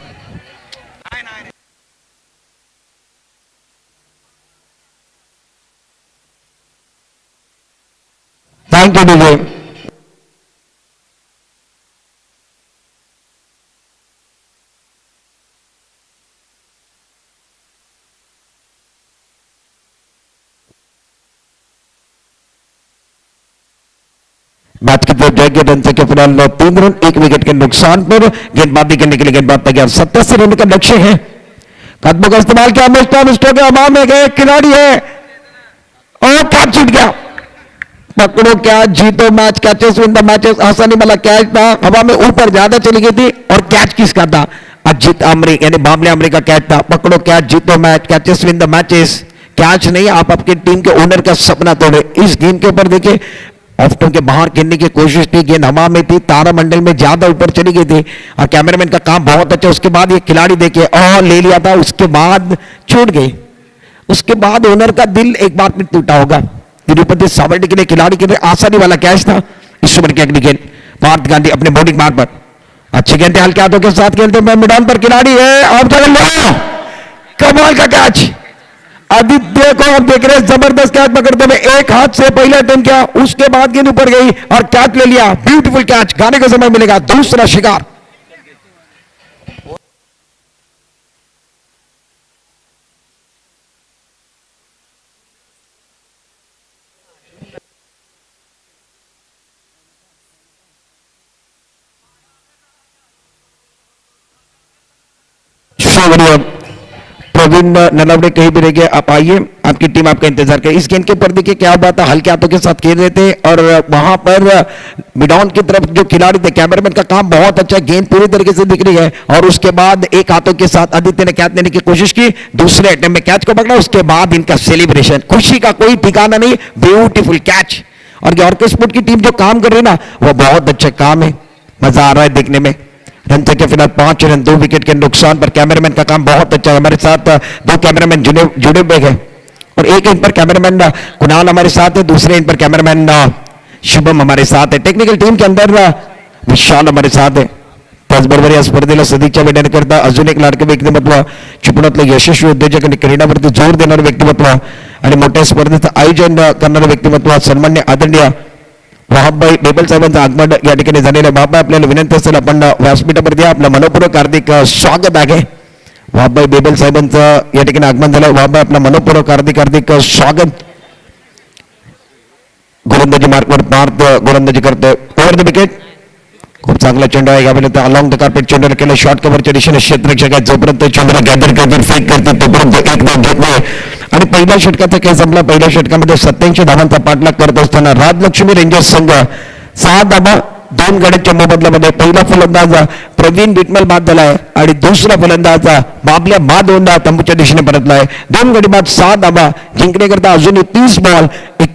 Thank you DJ. मैच की तरफ जाएंगे रन के फिलहाल 3 रन 1 विकेट के नुकसान पर गेंदबाजी करने के लिए गेंदबाज तैयार. 87 रन का लक्ष्य है. कदमों का इस्तेमाल किया. मिस्टर के हवा में गए खिलाड़ी है और कैच छूट गया. पकड़ो कैच जीतो match. Catches win the matches. आसानी वाला कैच था. हवा में ऊपर ज्यादा चली गई थी और कैच किसका था? अजीत आमरे यानी बाबले आमरे का कैच था. पकड़ो कैच जीतो match. Catches win the matches. Catch नहीं आप आपकी टीम के ओनर का सपना तोड़े. इस गेम के ऊपर देखिए ऑफ्टन के बाहर खेलने की कोशिश थी. गेंद हवा में थी. तारामंडल में ज्यादा ऊपर चली गई थी और कैमरामैन का काम बहुत अच्छा. उसके बाद ये खिलाड़ी देखिए और ले लिया था. उसके बाद छूट गई. उसके बाद ओनर का दिल एक बार फिर टूटा होगा. तिरुपति सावरडी के लिए खिलाड़ी के लिए आसानी वाला कैच था. इस ओवर की अगली गेंद पार्थ गांधी अपने बॉलिंग मार्ग पर अच्छी गेंद हल्के हाथों के साथ खेलते हुए मैदान पर खिलाड़ी है. आप कमाल का कैच. आदित्य को आप देख रहे हैं जबरदस्त कैच पकड़ते हुए. एक हाथ से पहले अटेम्प्ट किया उसके बाद गेंद ऊपर गई और कैच ले लिया. Beautiful catch. गाने का समय मिलेगा. दूसरा शिकार. प्रवीण नलावड़े कहीं भी रह गए. आप आइए. आपकी टीम आपका इंतजार करे. इस गेंद के ऊपर देखिए क्या बात है. हल्के हाथों के साथ खेल रहे थे और वहां पर मिडॉन की तरफ जो खिलाड़ी थे कैमरामैन का काम बहुत अच्छा. गेंद पूरी तरीके से दिख रही है और उसके बाद एक हाथों के साथ आदित्य ने कैच लेने की कोशिश की. दूसरे अटेम्प्ट में कैच को पकड़ा. उसके बाद इनका सेलिब्रेशन. खुशी का कोई ठिकाना नहीं. Beautiful catch. और यॉर्कर स्पोर्ट की टीम जो काम कर रही है ना वो बहुत अच्छा काम है. मजा आ रहा है देखने में. रन के फिलहाल 5 रन 2 विकेट के नुकसान पर. कैमरामैन का काम बहुत अच्छा है. हमारे साथ 2 कैमरामैन जुड़े हुए हैं और एक इन पर कैमरामैन कुणाल हमारे साथ है. दूसरे इन पर कैमरामैन शुभम हमारे साथ है. टेक्निकल टीम के अंदर विशाल हमारे साथ है. त्याचबरोबर या स्पर्धेला सदिच्छा देण्याकरता अजून एक लाडकं व्यक्तिमत्व चिपळूणातलं यशस्वी उद्योजक आणि क्रीडावरती जोर देणारं व्यक्तिमत्व आणि मोठ्या स्पर्धेचं आयोजन करणारं व्यक्तिमत्व सन्मान्य आदरणीय वहाबभाई बेबल साहेबांचं आगमन या ठिकाणी झालेलं आहे. वहाबभाई आपल्याला विनंती असेल आपण व्यासपीठावरती आपलं मनपूर्वक हार्दिक स्वागत आहे. वहाबभाई बेबल साहेबांचं या ठिकाणी आगमन झालं. वहाबभाई आपलं मनपूर्वक हार्दिक स्वागत. गोलंदाजी मार्कवर पार्थ गोलंदाजी करतोय. Over the wicket. खूप चांगला चेंडू आहे. यावेळेला अलॉंग द कार्पेट चेंडू केलं. शॉर्ट कव्हरच्या दिशेने क्षेत्ररक्षक आहे. जोपर्यंत चेंडूला गॅदर करतील फेक करतील तोपर्यंत एक धाव घेत नाही आणि पहिल्या षटकाचा खेळ संपला. पहिल्या षटकामध्ये 87 धावांचा पाठलाग करत असताना राजलक्ष्मी रेंजर्स संघ 6 धावा 2 गड्यांच्या मोबदल्यामध्ये. पहिला फलंदाज प्रवीण विटमल बाद झालाय आणि दुसरा फलंदाज बाबल्या बाद होऊन तंबूच्या दिशेने परतलाय. 2 गडी बाद 6 धावा जिंकण्याकरता अजूनही 30 बॉल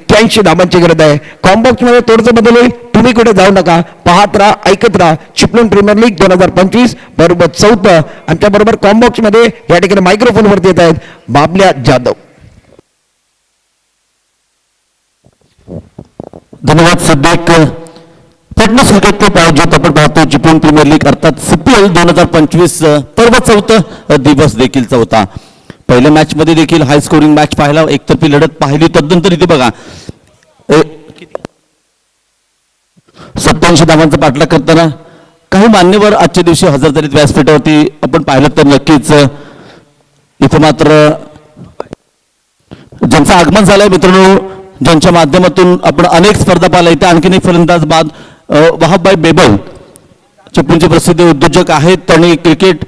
81 धावांची गरज आहे. कॉम्बॉक्स मध्ये थोडंसं बदल होईल. तुम्ही कुठे जाऊ नका, पाहत राहा, ऐकत राहा. चिपळूण प्रीमियर लीग 2025 बरोबर 4. आमच्या बरोबर कॉम्बॉक्स मध्ये या ठिकाणी मायक्रोफोन वरती येत आहेत बाबल्या जाधव. धन्यवाद सिद्दीक. फिटनेस क्रिकेट के प्रायोजित आपण पाहतो चिपळूण प्रीमियर लीग अर्थात CPL 2025 पर्व 4 दिवस देखील 4. पहिल्या मॅच मध्ये देखील हाय स्कोरिंग मॅच पाहायला, एकतर्फी लढत पाहिली. तदनंतर इथे बघा 87 धावांचा पाठलाग करताना काही मान्यवर आजच्या दिवशी हजर झालेत व्यासपीठावरती. आपण पाहिलं तर नक्कीच इथे मात्र ज्यांचं आगमन झालंय मित्रांनो, ज्यांच्या माध्यमातून आपण अनेक स्पर्धा पाहिल्या. इथे आणखीन एक फलंदाज बाद वहाबभाई बेबल चिपळूणचे प्रसिद्ध उद्योजक आहेत आणि क्रिकेट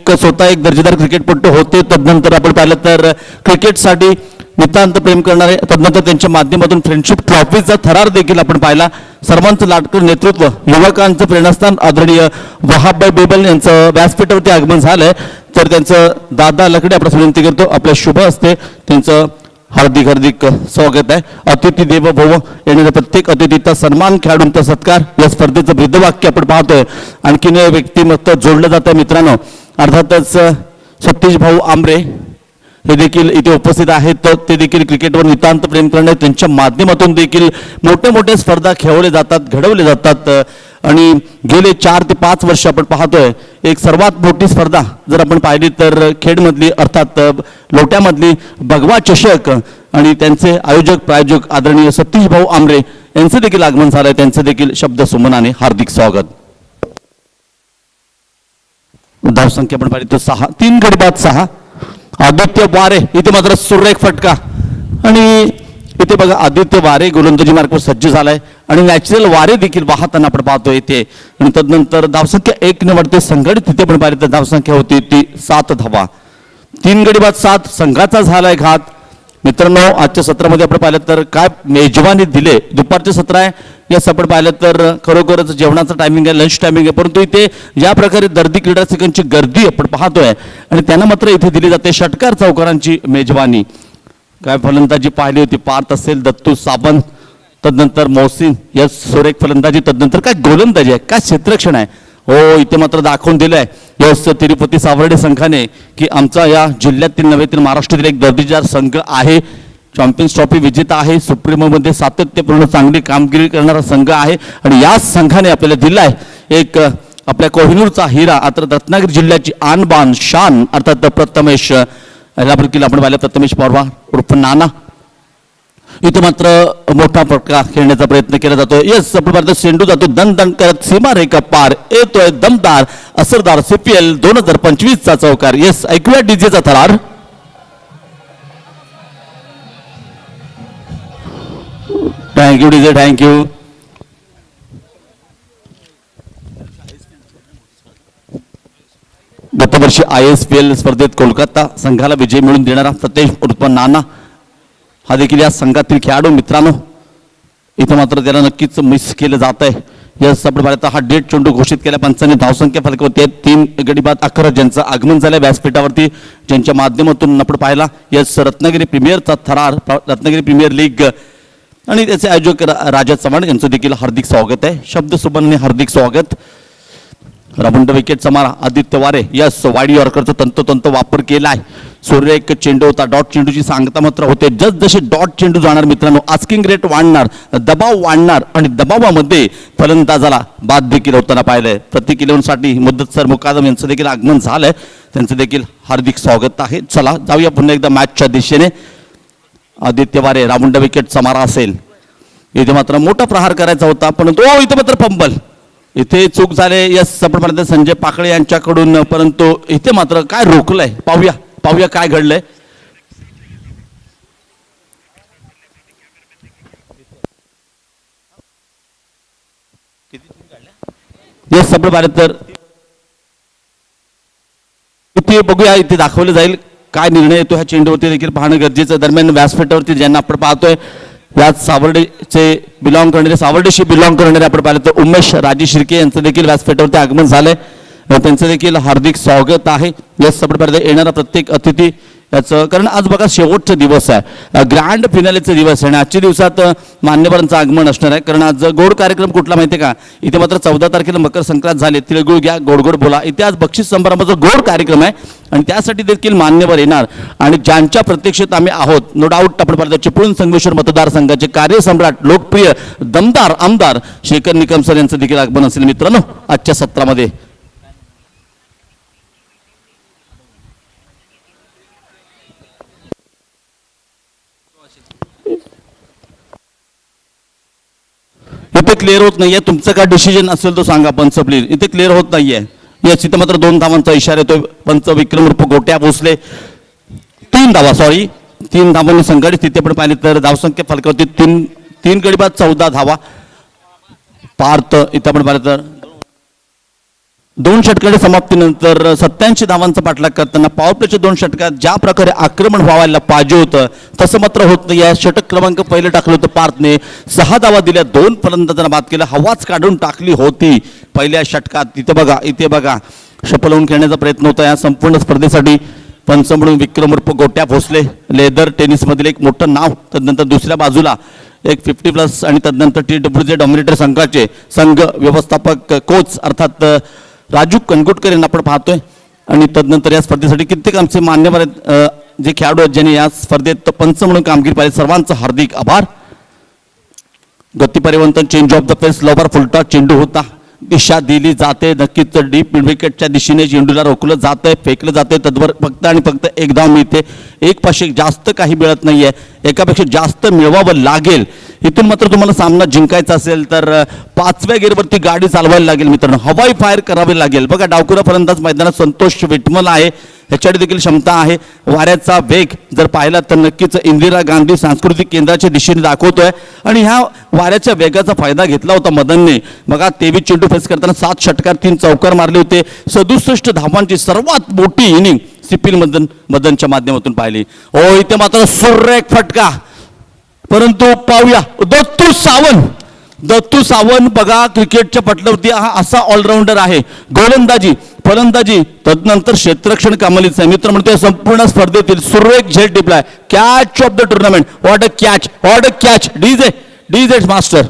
स्वतः एक दर्जेदार क्रिकेटपटू होते. तदनंतर आपण पाहिलं तर क्रिकेटसाठी नितांत प्रेम करणारे, तदनंतर त्यांच्या माध्यमातून फ्रेंडशिप ट्रॉफीचा थरार देखील आपण पाहिला. सर्वांचं लाडकं नेतृत्व, युवकांचं प्रेरणास्थान आदरणीय वहाबभाई बेबल यांचं व्यासपीठावरती आगमन झालंय. तर त्यांचं दादा लकडे आपण विनंती करतो आपल्या शुभ हस्ते त्यांचं हार्दिक हार्दिक स्वागत आहे. अतिथी देवो भव येणाऱ्या प्रत्येक अतिथीचा सन्मान, खेळाडूंचा सत्कार या स्पर्धेचं ब्रीदवाक्य आपण पाहतोय. आणखीन व्यक्तिमत्व जोडलं जात आहे मित्रांनो. अर्थातच सतीश भाऊ आंबरे हे देखील इथे उपस्थित आहेत. तर ते देखील क्रिकेटवर नितांत प्रेम करणे, त्यांच्या माध्यमातून देखील मोठ्या मोठ्या स्पर्धा खेळवले जातात, घडवले जातात. आणि गेले 4 ते 5 वर्ष आपण पाहतोय एक सर्वात मोठी स्पर्धा जर आपण पाहिली तर खेडमधली अर्थात लोट्यामधली भगवा चषक, आणि त्यांचे आयोजक प्रायोजक आदरणीय सतीश भाऊ आंबरे यांचे देखील आगमन झालंय. त्यांचे देखील शब्द सुमनाने हार्दिक स्वागत. धावसंख्या आपण पाहिली तर 6, 3 गडी बाद 6. आदित्य वारे इथे मात्र सुरेख फटका, आणि इथे बघा आदित्य वारे गोलंदाजी मार्गावर सज्ज झालाय आणि नॅचरल वारे देखील वाहताना आपण पाहतो इथे. आणि तदनंतर धावसंख्या 1 ने वाढते. संघटित तिथे आपण पाहिली तर धावसंख्या होती ती 7 धावा. 3 गडी बाद 7. संघाचा झालाय घात. मित्रांनो आजच्या सत्रामध्ये आपण पाहिलं तर काय मेजवानी दिले. दुपारचे सत्र आहे, यास आपण पाहिलं तर खरोखरच जेवणाचं टायमिंग आहे, लंच टायमिंग आहे, परंतु इथे या प्रकारे दर्दी क्रीडारसिकांची गर्दी आपण पाहतोय आणि त्यांना मात्र इथे दिली जाते षटकार चौकारांची मेजवानी. काय फलंदाजी पाहिली होती, पार्थ असेल, दत्तू सावंत, तदनंतर मोहसिन, या सुरेख फलंदाजी, तदनंतर काय गोलंदाजी आहे, काय क्षेत्ररक्षण आहे. हो इथे मात्र दाखवून दिलंय यस तिरुपती सावर्डे संघाने की आमचा या जिल्ह्यातील नव्हे तर महाराष्ट्रातील एक दर्जेदार संघ आहे. चॅम्पियन्स ट्रॉफी विजेता आहे, सुप्रीमोमध्ये सातत्यपूर्ण चांगली कामगिरी करणारा संघ आहे आणि या संघाने आपल्याला दिलाय एक आपल्या कोहिनूरचा हिरा. आता रत्नागिरी जिल्ह्याची आणबान शान अर्थात प्रथमेश यापैकी आपण पाहिलं प्रथमेश पवार उर्फ नाना. इथे मात्र मोठा फटका खेळण्याचा प्रयत्न केला जातो. यस आपण पाहतो चेंडू जातो दण दण करत सीमा रेखा पार, येतोय दमदार असरदार CPL 2025 चा चौकार. यस ऐकूया डीजेचा थरार. Thank you DJ, thank you. गतवर्षी ISPL स्पर्धेत कोलकाता संघाला विजय मिळवून देणारा प्रत्येश उर्फ नाना हा देखील या संघातील खेळाडू. मित्रांनो इथं मात्र त्याला नक्कीच मिस केलं जात आहे. यस आपण पाहिलं हा डेट चेंडू घोषित केल्या पंचांनी. धावसंख्या फलकावरती 3 गडी बाद 11 ज्यांचं आगमन झालंय व्यासपीठावरती, ज्यांच्या माध्यमातून आपण पाहिला यस रत्नागिरी प्रीमियरचा थरार, रत्नागिरी प्रीमियर लीग आणि त्याचे आयोजक राजा चव्हाण यांचं देखील हार्दिक स्वागत आहे. शब्द सुमनने हार्दिक स्वागत. रबंड विकेटचा मारा आदित्य वारे यस वाईड यॉर्करचा तंतोतंत वापर केलाय. सुरेख चेंडू होता, डॉट चेंडूची सांगता मात्र होते. जसे डॉट चेंडू जाणार मित्रांनो आस्किंग रेट वाढणार, दबाव वाढणार आणि दबावामध्ये फलंदाजाला बाद देखील होताना पाहिलंय. प्रत्येक 11 साठी मुद्दतसर मुकादम यांचं देखील आगमन झालंय, त्यांचं देखील हार्दिक स्वागत आहे. चला जाऊया पुन्हा एकदा मॅचच्या दिशेने. आदित्य वारे रामुंड विकेटचा मारा असेल. इथे मात्र मोठा प्रहार करायचा होता परंतु इथे मात्र फंबल, इथे चूक झाले. यस आपण म्हणतो संजय पाकळे यांच्याकडून, परंतु इथे मात्र काय रोखलंय पाहूया काय घडलंय. यस आपण पाहिलं तर इथे बघूया, इथे दाखवलं जाईल काय निर्णय येतो ह्या चेंडूवरती देखील पाहणं गरजेचं. दरम्यान व्यासपीठावरती ज्यांना आपण पाहतोय याच सावर्डेचे बिलॉंग करणारे, सावर्डेशी बिलॉंग करणारे आपण पाहिलं तर उमेश राजे शिर्के यांचं देखील व्यासपीठावरती आगमन झालंय, त्यांचं देखील हार्दिक स्वागत आहे. यस आपण पाहिलं येणारा प्रत्येक अतिथी याचं कारण आज बघा शेवटचा दिवस आहे, ग्रँड फिनालेचा दिवस आहे आणि आजच्या दिवसात मान्यवरांचं आगमन असणार आहे. कारण आज गोड कार्यक्रम कुठला माहिती आहे का, इथे मात्र 14 तारखेला मकर संक्रांत झाले, तिळगुळ घ्या गोड गोड बोला, इथे आज बक्षीस समारंभाचा गोड कार्यक्रम आहे आणि त्यासाठी देखील मान्यवर येणार आणि ज्यांच्या प्रतीक्षेत आम्ही आहोत नो डाऊट आपण पाहतो चिपळूण संगमेश्वर मतदारसंघाचे कार्यसम्राट लोकप्रिय दमदार आमदार शेखर निकम सर यांचं देखील आगमन असेल मित्रांनो आजच्या सत्रामध्ये. इथे क्लिअर होत नाहीये, तुमचं काय डिसिजन असेल तो सांगा पंच प्लीज, इथे क्लिअर होत नाहीये. येस, इथे मात्र 2 धावांचा इशारा येतोय. पंच विक्रम उर्फ गोट्या भोसले 3 धावा, सॉरी 3 धावांनी संघटित स्थिती आपण पाहिली तर धावसंख्या फलकावरती 3 गडी बाद 14 धावा. पार्थ इथे आपण पाहिलं तर 2 षटकांच्या समाप्तीनंतर 87 धावांचा पाठलाग करताना पॉवर प्लेच्या 2 षटकात ज्या प्रकारे आक्रमण व्हायला पाहिजे होतं तसं मात्र होत नाही. या षटक क्रमांक पहिलं टाकलं होतं पार्थने, 6 धावा दिल्या, 2 फलंदाजांना बाद केलं, हवाच काढून टाकली होती पहिल्या षटकात. इथे बघा शपलवून खेळण्याचा प्रयत्न होता या संपूर्ण स्पर्धेसाठी. पंच म्हणून विक्रम उर्फ गोट्या भोसले, लेदर टेनिसमधील एक मोठं नाव. तदनंतर दुसऱ्या बाजूला एक 50+ आणि तदनंतर TWJ डॉमिनेटर संघाचे संघ व्यवस्थापक कोच अर्थात राजू कनगुटकर यांना आपण पाहतोय आणि तदनंतर या स्पर्धेसाठी कित्येक आमचे मान्यवर आहेत, जे खेळाडू आहेत ज्यांनी या स्पर्धेत पंच म्हणून कामगिरी पाहिली, सर्वांचं हार्दिक आभार. गती परिवर्तन, चेंज ऑफ द पेस, लवकर फुलटा चेंडू होता, दिशा दिली जाते, नक्कीच डीप मिड विकेटच्या दिशेने चेंडूला रोखलं जातंय, फेकलं जातंय, तद्वर फक्त आणि फक्त 1 धाव मिळते. 1 पाशी जास्त काही मिळत नाहीये, एकापेक्षा जास्त मिळवावं लागेल. इथून मात्र तुम्हाला सामना जिंकायचा असेल तर 5व्या गेअरवरती गाडी चालवायला लागेल मित्रांनो, हवाई फायर करावी लागेल. बघा डावकुरा फलंदाज मैदानात संतोष विटमल आहे, ह्याच्याकडे देखील क्षमता आहे. वाऱ्याचा वेग जर पाहिला तर नक्कीच इंदिरा गांधी सांस्कृतिक केंद्राच्या दिशेने दाखवतोय आणि ह्या वाऱ्याच्या वेगाचा फायदा घेतला होता मदनने. बघा 23 चेंडू फेस करताना 7 षटकार 3 चौकार मारले होते, 67 धावांची सर्वात मोठी इनिंग सिपिल मदनच्या माध्यमातून पाहिली. इथे मात्र सुरेख फटका, परंतु पाहूया दत्तू सावंत बघा क्रिकेटच्या पटलावरती हा असा ऑलराऊंडर आहे. गोलंदाजी, फलंदाजी, तदनंतर क्षेत्ररक्षण कमालीचं आहे. मित्र म्हणतोय संपूर्ण स्पर्धेतील सुरेख झेल टिपलाय. Catch of the tournament, what a catch, DJ master.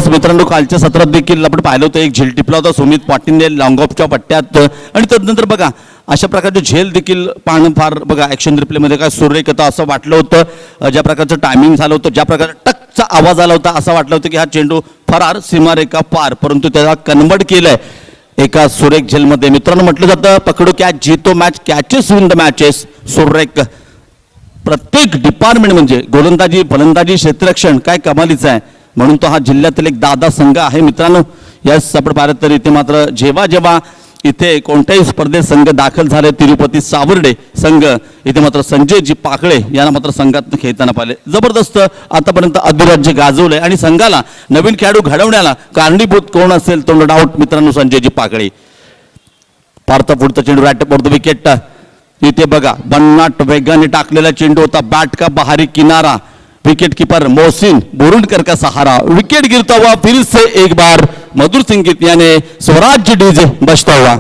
मित्रांनो कालच्या सत्रात देखील आपण पाहिलं होतं एक झेल टिपला होता सुमित पाटीलने लॉंग ऑफच्या पट्ट्यात आणि तदनंतर बघा अशा प्रकारचे झेल देखील पाहणं फार बघा ॲक्शन रिप्लेमध्ये काय सुरेख होतं असं वाटलं होतं. ज्या प्रकारचं टायमिंग झालं होतं, ज्या प्रकारे टकचा आवाज आला होता असं वाटलं होतं की हा चेंडू फरार सीमारेखा पार, परंतु त्याला कन्वर्ट केलंय एका सुरेख झेलमध्ये. मित्रांनो म्हटलं जातं पकडो कॅच जीतो match, catches win the matches. सुरेख प्रत्येक डिपार्टमेंट म्हणजे गोलंदाजी, फलंदाजी, क्षेत्ररक्षण काय कमालीचं आहे, म्हणून तो हा जिल्ह्यातील एक दादा संघ आहे. मित्रांनो याच आपण पाहिलं तर इथे मात्र जेव्हा इथे कोणत्याही स्पर्धेत संघ दाखल झाले, तिरुपती सावर्डे संघ, इथे मात्र संजयजी पाकळे यांना मात्र संघात खेळताना पाहिले. जबरदस्त आतापर्यंत अधिराज्य गाजवलंय आणि संघाला नवीन खेळाडू घडवण्याला कारणीभूत कोण असेल तो नो डाऊट मित्रांनो संजयजी पाकळे. पार्थ पुढचा चेंडू राईट पडतो विकेट. इथे बघा भन्नाट वेगाने टाकलेला चेंडू होता, बॅट का बाहरी किनारा, विकेट कीपर मोहसिन बोरुंडकर का सहारा, विकेट गिरता हुआ फिर से एक बार मधुर सिंह यानी स्वराज्य डीजे बजता हुआ.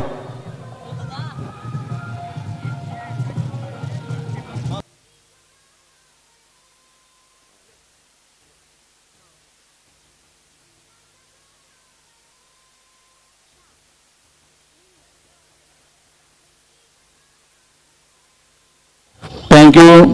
थँक्यू.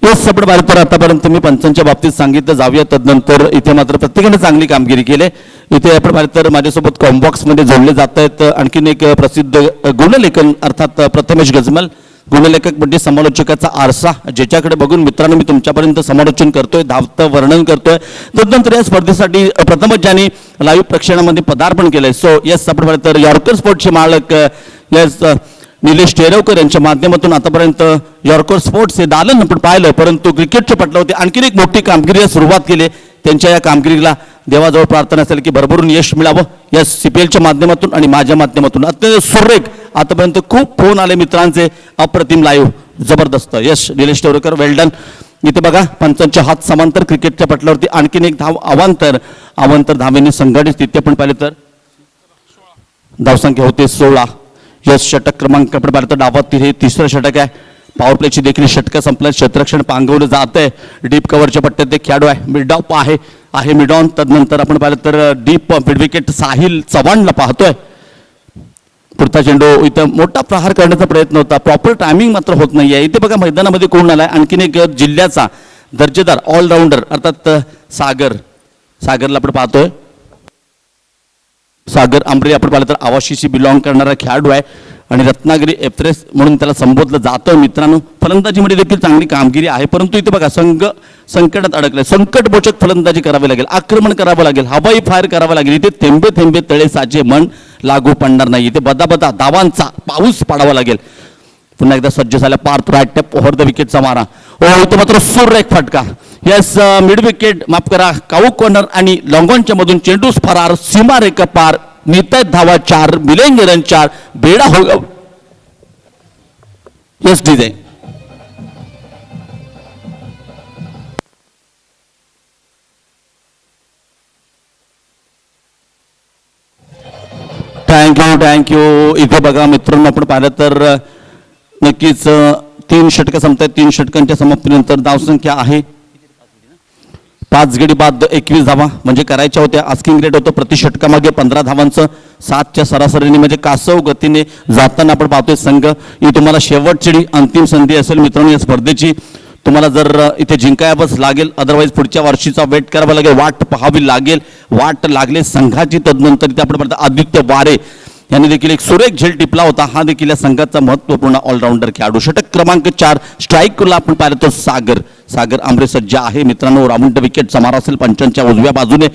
येस आपण पाहिलं तर आतापर्यंत मी पंचांच्या बाबतीत सांगितलं जाऊया, तदनंतर इथे मात्र प्रत्येकाने चांगली कामगिरी केली. इथे आपण पाहिलं तर माझ्यासोबत कॉम्बॉक्समध्ये जोडले जात आहेत आणखीन एक प्रसिद्ध गुणलेखन अर्थात प्रथमेश गजमल, गुणलेखक म्हणजे समालोचकाचा आरसा, ज्याच्याकडे बघून मित्रांनो मी तुमच्यापर्यंत समालोचन करतोय, धावतं वर्णन करतोय. तदनंतर या स्पर्धेसाठी प्रथमच ज्यांनी लाईव्ह प्रक्षेपणामध्ये पदार्पण केलंय. सो येस आपण पाहिलं तर यॉर्कर स्पोर्ट्सचे मालक येस निलेश टेरवकर यांच्या माध्यमातून आतापर्यंत यॉर्कर स्पोर्ट्स हे दालन आपण पाहिलं, परंतु क्रिकेटच्या पटलावरती आणखीन एक मोठी कामगिरी सुरुवात केली. त्यांच्या या कामगिरीला देवाजवळ प्रार्थना असेल की भरभरून यश मिळावं या CPLच्या माध्यमातून आणि माझ्या माध्यमातून. अत्यंत सुरेख आतापर्यंत खूप फोन आले मित्रांचे, अप्रतिम लाईव्ह जबरदस्त यश निलेश तेवरेकर वेल डन. इथे बघा पंचांचे हात समांतर क्रिकेटच्या पटलावरती आणखीन एक धाव अवांतर धावेने संघटित. तिथे आपण पाहिलं तर धावसंख्या होते 16. यश षटक क्रमांक आपण पाहिलं तर डावात हे तिसरं षटक आहे. पॉवर प्लेची देखील षटकं संपल्यात. क्षेत्ररक्षण पांगवलं जात आहे. डीप कव्हरच्या पट्ट्यात ते खेळाडू आहे. मिड ऑफ आहे मिड ऑन. तदनंतर आपण पाहिलं तर डीप मिड विकेट साहिल चव्हाणला पाहतोय. पुढचा चेंडू इथं मोठा प्रहार करण्याचा प्रयत्न होता. प्रॉपर टायमिंग मात्र होत नाहीये. इथे बघा मैदानामध्ये कोण आलाय आणखीन एक जिल्ह्याचा दर्जेदार ऑलराऊंडर अर्थात सागरला आपण पाहतोय. सागर आंबरे आपण पाहिलं तर आवाशीशी बिलॉंग करणारा खेळाडू आहे आणि रत्नागिरी एक्सप्रेस म्हणून त्याला संबोधलं जातं. मित्रांनो फलंदाजीमध्ये देखील चांगली कामगिरी आहे, परंतु इथे बघा संघ संकटात अडकलाय. संकटमोचक फलंदाजी करावी लागेल, आक्रमण करावं लागेल, हवाई फायर करावं लागेल. इथे थेंबे थेंबे तळे साचे मन लागू पडणार नाही. इथे बदा धावांचा पाऊस पाडावा लागेल. पुन्हा एकदा सज्ज झाल्या पार्थ राईट टॅप ओव्हर द विकेटचा मारा. इथे मात्र सुरेख फटका. यस मिड विकेट माफ करा काऊ कॉर्नर आणि लॉंगॉनच्या मधून चेंडू फरार. सीमारेखा पार. नितय धावा 4 मिलेंगे रन 4. बेडा होगा. Yes DJ thank you. इथे बघा मित्रांनो आपण पाहिलं तर नक्कीच 3 षटकं संपतात. 3 षटकांच्या समाप्तीनंतर धावसंख्या आहे 5 गडी बाद 21 धावा म्हणजे करायच्या होत्या. आस्किंग रेट होतं प्रति षटकामागे 15 धावांचं. 7च्या सरासरीने म्हणजे कासव गतीने जाताना आपण पाहतोय संघ. ही तुम्हाला शेवटची अंतिम संधी असेल मित्रांनो या स्पर्धेची. तुम्हाला जर इथे जिंकायलाच लागेल, अदरवाईज पुढच्या वर्षीचा वेट करावा लागेल, वाट पाहावी लागेल. वाट लागले संघाची. तदनंतर इथे आपण पाहतो आदित्य वारे यांनी देखील एक सुरेख झेल टिपला होता. हा देखील या संघाचा महत्वपूर्ण ऑलराऊंडर खेळाडू. षटक क्रमांक 4 स्ट्राईकला आपण पाहिलं तर सागर आंबरे सज्ज आहे मित्रांनो. राऊंड विकेटचा मारा असेल पंचांच्या उजव्या बाजूने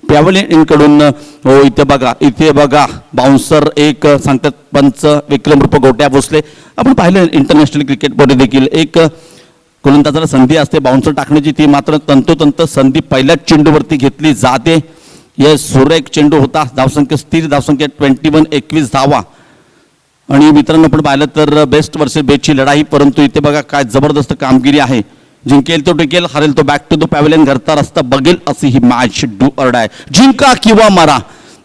पॅव्हलियन कडून. इथे बघा बाउन्सर एक सांगतात पंच विक्रम रूप गोट्या भोसले. आपण पाहिलं इंटरनॅशनल क्रिकेटमध्ये देखील एक गोलंदाजाला संधी असते बाउन्सर टाकण्याची. ती मात्र तंतोतंत संधी पहिल्याच चेंडूवरती घेतली जाते. यस सुरेख चेंडू होता. धावसंख्या स्थिर धावसंख्या 21 धावा. आणि मित्रांनो आपण पाहिलं तर बेस्ट वर्सेस बेस्टची लढाई. परंतु इथे बघा काय जबरदस्त कामगिरी आहे. जिंकेल तो टिकेल, हरेल तो बॅक टू द पॅव्हलियन घरचा रस्ता बघेल अशी ही मॅच डू ऑर डाय. जिंका किंवा मारा.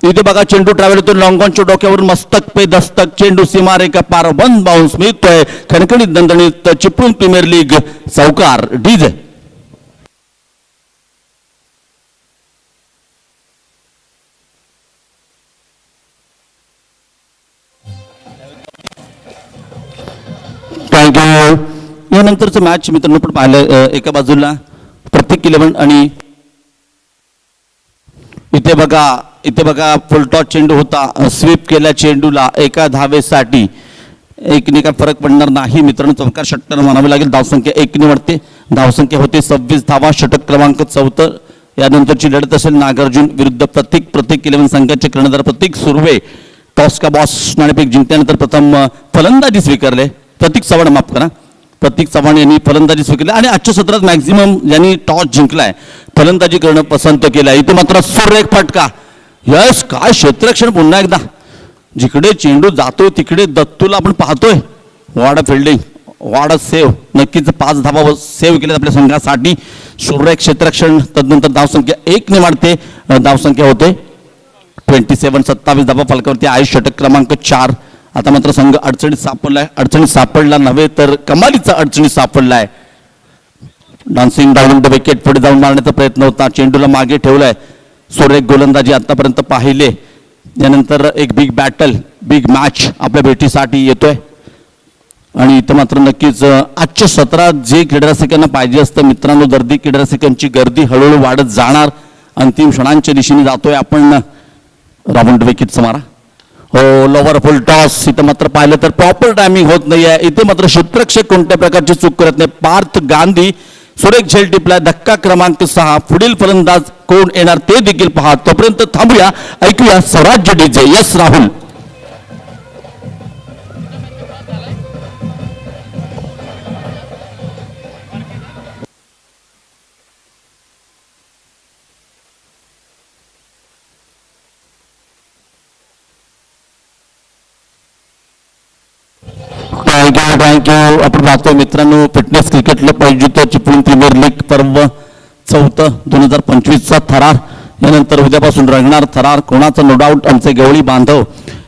इथे बघा चेंडू ट्रॅव्हल होतो लॉंगॉनच्या डोक्यावरून मस्तक पे दस्तक. चेंडू सीमारेखा पार 1 बाउन्स मिळतोय. खणखणीत दणदणीत चिपळूण प्रीमियर लीग चौकार डीजे. यानंतरचं मॅच मित्रांनो पण पाहिलं एका बाजूला प्रत्येक 11 आणि इथे बघा फुलटॉस चेंडू होता. स्वीप केल्या चेंडूला एका धावेसाठी एकने फरक पडणार नाही मित्रांनो. चौकार षटकार म्हणावे लागेल. धावसंख्या 1 वाढते. धावसंख्या होते 26 धावा. षटक क्रमांक 14. यानंतरची लढत असेल नागार्जुन विरुद्ध प्रत्येक 11 संघाचे कर्णधार प्रतीक सुर्वे. टॉस का बॉस नाणेफेक जिंकल्यानंतर प्रथम फलंदाजी स्वीकारले. प्रतीक चव्हाण यांनी फलंदाजी स्वीकारली आणि आजच्या सत्रात मॅक्झिमम ज्यांनी टॉस जिंकलाय फलंदाजी करणं पसंत केलंय. इथे मात्र सुरेख फटका. यस काय क्षेत्ररक्षण. पुन्हा एकदा जिकडे चेंडू जातो तिकडे दत्तूला आपण पाहतोय. वाडा फिल्डिंग वाडा सेव्ह. नक्कीच 5 धावा सेव्ह केल्यात आपल्या संघासाठी. सुरेख क्षेत्ररक्षण. तदनंतर धावसंख्या 1 ने वाढते. धावसंख्या होते 27 धावा फलकावरती आहे. षटक क्रमांक 4. आता मात्र संघ अडचणीत सापडलाय. अडचणीत सापडला नव्हे तर कमालीचा अडचणीत सापडलाय. डान्सिंग डाऊन द विकेट पुढे जाऊन मारण्याचा प्रयत्न होता. चेंडूला मागे ठेवलाय. सुरेख गोलंदाजी आतापर्यंत पाहिले. यानंतर एक बिग बॅटल बिग मॅच आपल्या भेटीसाठी येतोय. आणि इथं मात्र नक्कीच आजच्या सत्रात जे क्रीडारसिकांना पाहिजे असतं मित्रांनो गर्दी क्रीडारसिकांची गर्दी हळूहळू वाढत जाणार. अंतिम क्षणांच्या दिशेने जातोय आपण. राऊंड विकेटचा मारा. लोवर फुल टॉस. इथं मात्र पाहिलं तर प्रॉपर टायमिंग होत नाहीये. इथे मात्र क्षेत्ररक्षक कोणत्या प्रकारची चूक करत नाही. पार्थ गांधी सुरेख झेल टिपला. धक्का क्रमांक 6. पुढील फलंदाज कोण येणार ते देखील पहा. तोपर्यंत थांबूया. ऐकूया स्वराज्य डीजे. यस राहुल. थँक्यू. आपण पाहतोय मित्रांनो, फिटनेस क्रिकेटला पाहिजे चिपळूण प्रीमियर लीग पर्व 4 2025चा थरार. यानंतर उद्यापासून रंगणार थरार. कोणाचा नो डाऊट आमचे गवळी बांधव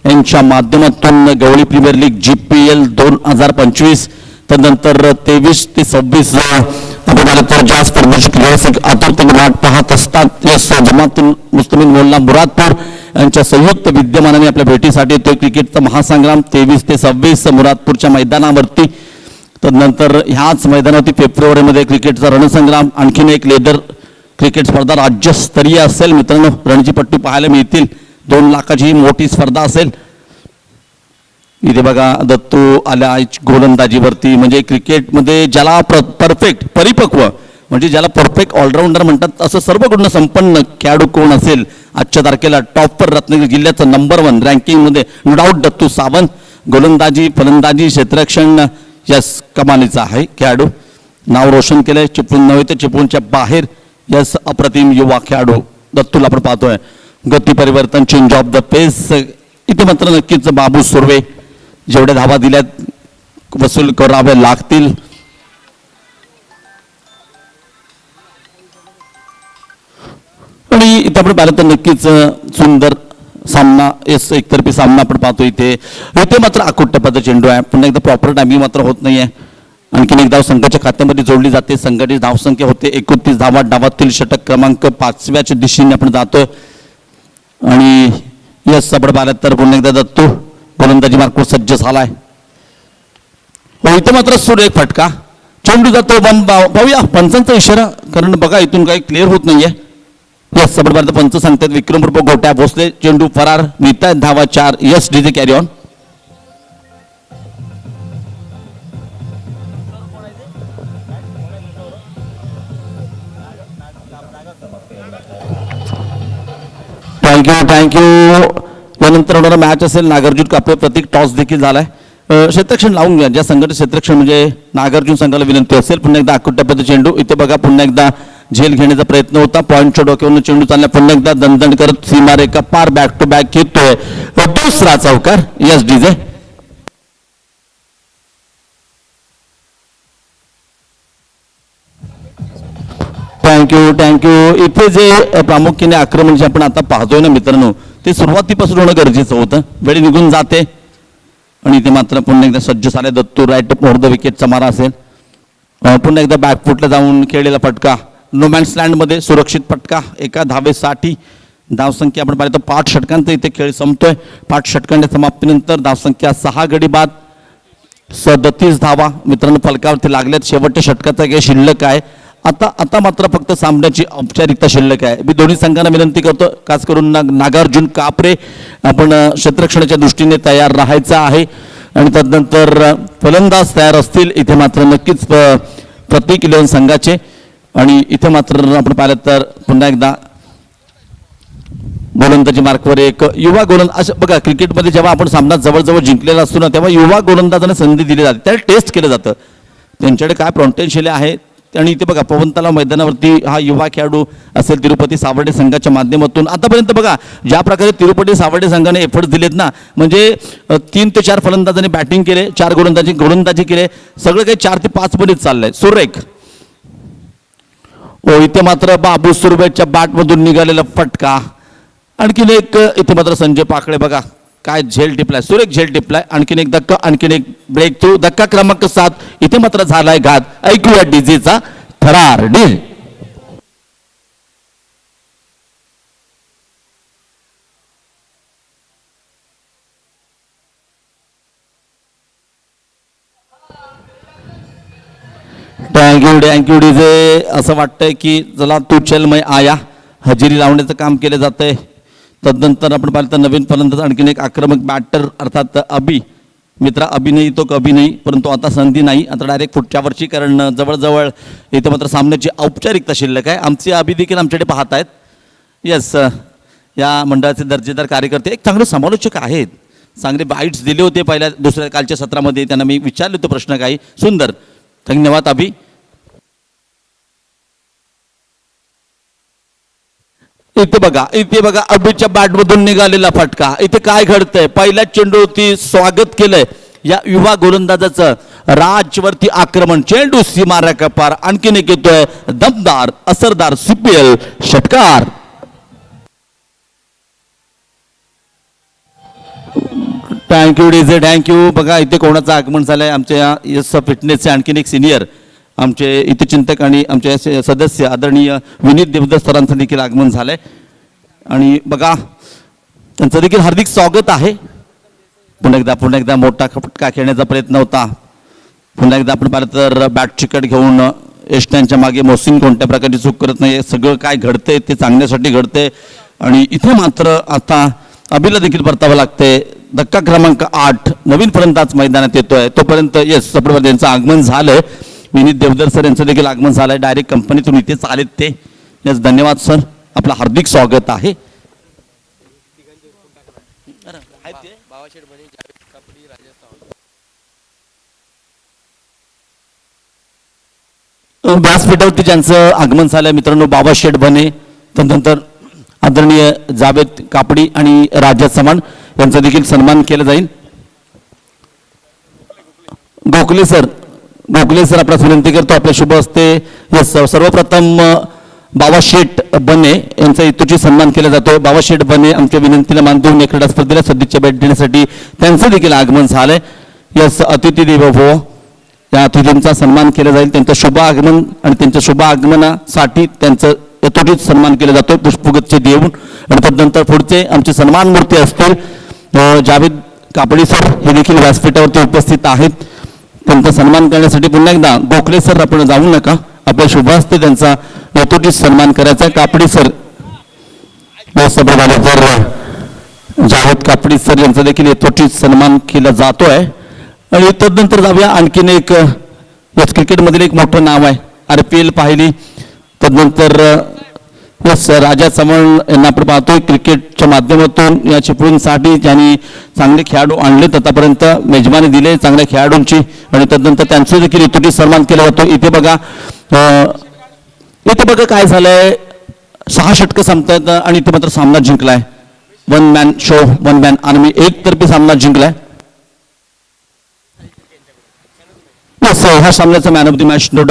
यांच्या माध्यमातून गवळी प्रीमियर लीग GPL 2025. त्यानंतर 23 ते 26 आपण ज्या स्पर्धेची क्रीडासिक आतुरतेने वाट पाहत असतात. जमातुल मुस्लिमीन मोहल्ला मुरादपूर यांच्या संयुक्त विद्यमानाने आपल्या भेटीसाठी येतोय क्रिकेटचा महासंग्राम 23 ते 26 मुरादपूरच्या मैदानावरती. तदनंतर ह्याच मैदानावरती फेब्रुवारीमध्ये क्रिकेटचा रणसंग्राम, आणखीन एक लेदर क्रिकेट स्पर्धा राज्यस्तरीय असेल मित्रांनो. रणजी पट्टी पाहायला मिळतील. 2 लाखाची ही मोठी स्पर्धा असेल. इथे बघा दत्तू आल्या गोलंदाजीवरती. म्हणजे क्रिकेटमध्ये ज्याला परफेक्ट परिपक्व म्हणजे ज्याला परफेक्ट ऑलराऊंडर म्हणतात असं सर्व गुण संपन्न खेळाडू कोण असेल आजच्या तारखेला टॉपवर रत्नागिरी जिल्ह्याचं नंबर 1 रँकिंगमध्ये नो डाऊट दत्तू सावंत. गोलंदाजी फलंदाजी क्षेत्ररक्षण यस कमालीचा आहे खेळाडू. नाव रोशन केलंय चिपळूण नव्हे तर चिपळूणच्या बाहेर. यस अप्रतिम युवा खेळाडू दत्तूला आपण पाहतोय. गती परिवर्तन चेंज ऑफ द पेस. इथे मात्र नक्कीच बाबू सुर्वे जेवढ्या धावा दिल्यात वसूल कराव्या लागतील. आणि इथे आपण पाहिलं तर नक्कीच सुंदर सामना यस एकतर्फी सामना आपण पाहतो. इथे मात्र अकुट्टपद चेंडू आहे. पुन्हा एकदा प्रॉपर टायमिंग मात्र होत नाहीये. आणखीन एक धाव संघाच्या खात्यामध्ये जोडली जाते. संघाची धावसंख्या होते 29 धावा. डावातील षटक क्रमांक 5व्याच्या दिशेने आपण जातोय. आणि यस आपण पाहिलं तर पुन्हा एकदा दत्तू गोलंदाजी मार्कवर सज्ज झालाय. इथे मात्र सुरेख फटका चेंडू जातो. पाहूया पंचांचा इशारा, कारण बघा इथून काही क्लिअर होत नाहीये. यस आपण पाहिलं पंच सांगतात विक्रम रूप गोट्या भोसले चेंडू फरार. मिळतात धावा 4. Yes DJ carry on. Thank you. यानंतर होणारा मॅच असेल नागार्जुन कापे प्रतीक. टॉस देखील झालाय. क्षेत्ररक्षण लावून घ्या. ज्या संघाचे क्षेत्ररक्षण म्हणजे नागार्जुन संघाला विनंती असेल. पुन्हा एकदा अकुट्टपद चेंडू. इथे बघा पुन्हा एकदा झेल घेण्याचा प्रयत्न होता. पॉईंटच्या डोक्यावरून चेंडू चालला. पुन्हा एकदा दणदण करत सीमारेखा पार बॅक टू बॅक घेतोय. दुसरा चौकार. Yes DJ. थँक्यू. इथे जे प्रामुख्याने आक्रमण जे आपण आता पाहतोय ना मित्रांनो, ते सुरुवातीपासून होणं गरजेचं होतं. वेळ निघून जाते. आणि इथे मात्र पुन्हा एकदा सज्ज झाले दत्तू. राईट फॉर द विकेटचा मारा असेल. पुन्हा एकदा बॅकफुटला जाऊन खेळलेला फटका. नोमॅन्स लँडमध्ये सुरक्षित फटका. एका धावेसाठी धावसंख्या आपण पाहिलं तर 5 षटकांचा इथे खेळ संपतोय. 5 षटकांच्या समाप्तीनंतर धावसंख्या 6 गडी बाद 37 धावा मित्रांनो फलकावरती लागल्यात. शेवटच्या षटकाचा काही शिल्लक आहे. आता मात्र फक्त सामन्याची औपचारिकता शिल्लक आहे. मी दोन्ही संघांना विनंती करतो, खास करून नागार्जुन कापरे आपण क्षेत्ररक्षणाच्या दृष्टीने तयार राहायचं आहे. आणि त्यानंतर फलंदाज तयार असतील. इथे मात्र नक्कीच प्रत्येक 11 संघाचे. आणि इथे मात्र आपण पाहिलं तर पुन्हा एकदा गोलंदाजी मार्कवर एक युवा गोलंदाज. असं बघा क्रिकेटमध्ये जेव्हा आपण सामना जवळजवळ जिंकलेला असतो ना, तेव्हा युवा गोलंदाजांना संधी दिली जाते. त्याला टेस्ट केलं जातं त्यांच्याकडे काय पोटेन्शियल आहे. आणि इथे बघा पवनतला मैदानावरती हा युवा खेळाडू असेल तिरुपती सावर्डे संघाच्या माध्यमातून. आतापर्यंत बघा ज्या प्रकारे तिरुपती सावर्डे संघाने एफर्ट्स दिलेत ना, म्हणजे 3 ते 4 फलंदाजांनी बॅटिंग केले, 4 गोलंदाजी केले. सगळं काही 4 ते 5 मिनिट चाललंय. सुरेख. इथे मात्र बाबू सुर्वेच्या बॅटमधून निघालेला फटका. आणखीन एक इथे मात्र संजय पाकडे बघा काय झेल टिपलाय. सुरेख झेल टिपलाय. आणखीन एक धक्का. आणखीन एक ब्रेक थ्रू. धक्का क्रमांक 7. इथे मात्र झालाय घात. ऐकूया डीजेचा थरार. डील. Thank you DJ. असं वाटतंय की चला तू चल मैं आया हजेरी लावण्याचं काम केलं जातंय. तदनंतर आपण पाहिलं तर नवीन फलंदाज आणखीन एक आक्रमक बॅटर अर्थात अभि मित्रा. अभि नाही तो कभी नाही, परंतु आता संधी नाही. आता डायरेक्ट पुढच्या वर्षी, कारण जवळजवळ इथे मात्र सामन्याची औपचारिकता शिल्लक आहे. आमचे अभि देखील आमच्याकडे पाहत आहेत. यस या मंडळाचे दर्जेदार कार्यकर्ते एक चांगले समालोचक आहेत. चांगले बाईट्स दिले होते पहिल्या दुसऱ्या कालच्या सत्रामध्ये. त्यांना मी विचारले होते प्रश्न काही. सुंदर. धन्यवाद अभि. इथे बघा अभीच्या बॅटमधून निघालेला फटका. इथे काय घडतंय. पहिल्या चेंडूवरती स्वागत केलंय या युवा गोलंदाजाचं राजवरती आक्रमण, चेंडू सीमारेखा पार, आणखीन एक येतोय दमदार असरदार CPL षटकार. Thank you DJ, thank you. बघा इथे कोणाचं आगमन झालंय, आमच्या यस फिटनेसचे आणखीन एक सिनियर आमचे हितचिंतक आणि आमचे सदस्य आदरणीय विनीत देवदत्त सरांचं देखील आगमन झालंय. आणि बघा त्यांचं देखील हार्दिक स्वागत आहे. पुन्हा एकदा मोठा फटका खेळण्याचा प्रयत्न होता. पुन्हा एकदा आपण पाहिलं तर बॅट चिकट घेऊन यष्टांच्या मागे मोहसिन कोणत्या प्रकारची चूक करत नाही. सगळं काय घडतंय ते चांगल्यासाठी घडतंय. आणि इथे मात्र आता अभिला देखील परतावं लागतंय. धक्का क्रमांक 8 नवीन फलंदाज मैदानात येतोय. तोपर्यंत यस सप्रेमर यांचं आगमन झालंय. विनीत देवदर सर यांचं देखील आगमन झालंय. डायरेक्ट कंपनीतून इथेच आलेत ते. यस धन्यवाद सर, आपलं हार्दिक स्वागत आहे. व्यासपीठावरती ज्यांचं आगमन झालंय मित्रांनो, बाबाशेठ बने, त्यानंतर आदरणीय जावेद कापडी आणि राजा चव्हाण यांचा देखील सन्मान केला जाईल. गोखले सर आपल्यास विनंती करतो आपल्या शुभ हस्ते. यस सर्वप्रथम बाबाशेठ बने यांचा इतुची सन्मान केला जातो. बाबाशेठ बने आमच्या विनंतीला मान देऊन या क्रीडा स्पर्धेला सदिच्छा भेट देण्यासाठी त्यांचं देखील आगमन झालंय. यस अतिथी देवो भव, या अतिथींचा सन्मान केला जाईल. त्यांचं शुभ आगमन आणि त्यांच्या शुभ आगमनासाठी त्यांचं यथोचित सन्मान केला जातो पुष्पगुच्छ देऊन. आणि त्यानंतर पुढचे आमचे सन्मान मूर्ती असतील जावेद कापडी सर हे देखील व्यासपीठावरती उपस्थित आहेत. त्यांचा सन्मान करण्यासाठी पुन्हा एकदा गोखले सर आपण जाऊ नका, आपल्या शुभ हस्ते त्यांचा यथोचित सन्मान करायचा. कापडी सर जावेद कापडी सर यांचा देखील यथोचित सन्मान केला जातोय. आणि तदनंतर जाऊया आणखीन एक यस क्रिकेटमधील एक मोठं नाव आहे, RPL पाहिली. तदनंतर यस राजा चव्हाण यांना आपण पाहतोय क्रिकेटच्या माध्यमातून या चिपळूणसाठी ज्यांनी चांगले खेळाडू आणलेत आतापर्यंत, मेजबानी दिले चांगल्या खेळाडूंची. आणि तदनंतर त्यांचे देखील यथोचित सन्मान केला जातो. इथे बघा काय झालंय, 6 षटकं संपतायत आणि इथे मात्र सामना जिंकलाय. 1 मॅन शो 1 मॅन आर्मी, एकतर्फी सामना जिंकलाय. हा सामन्याचा man of the match no doubt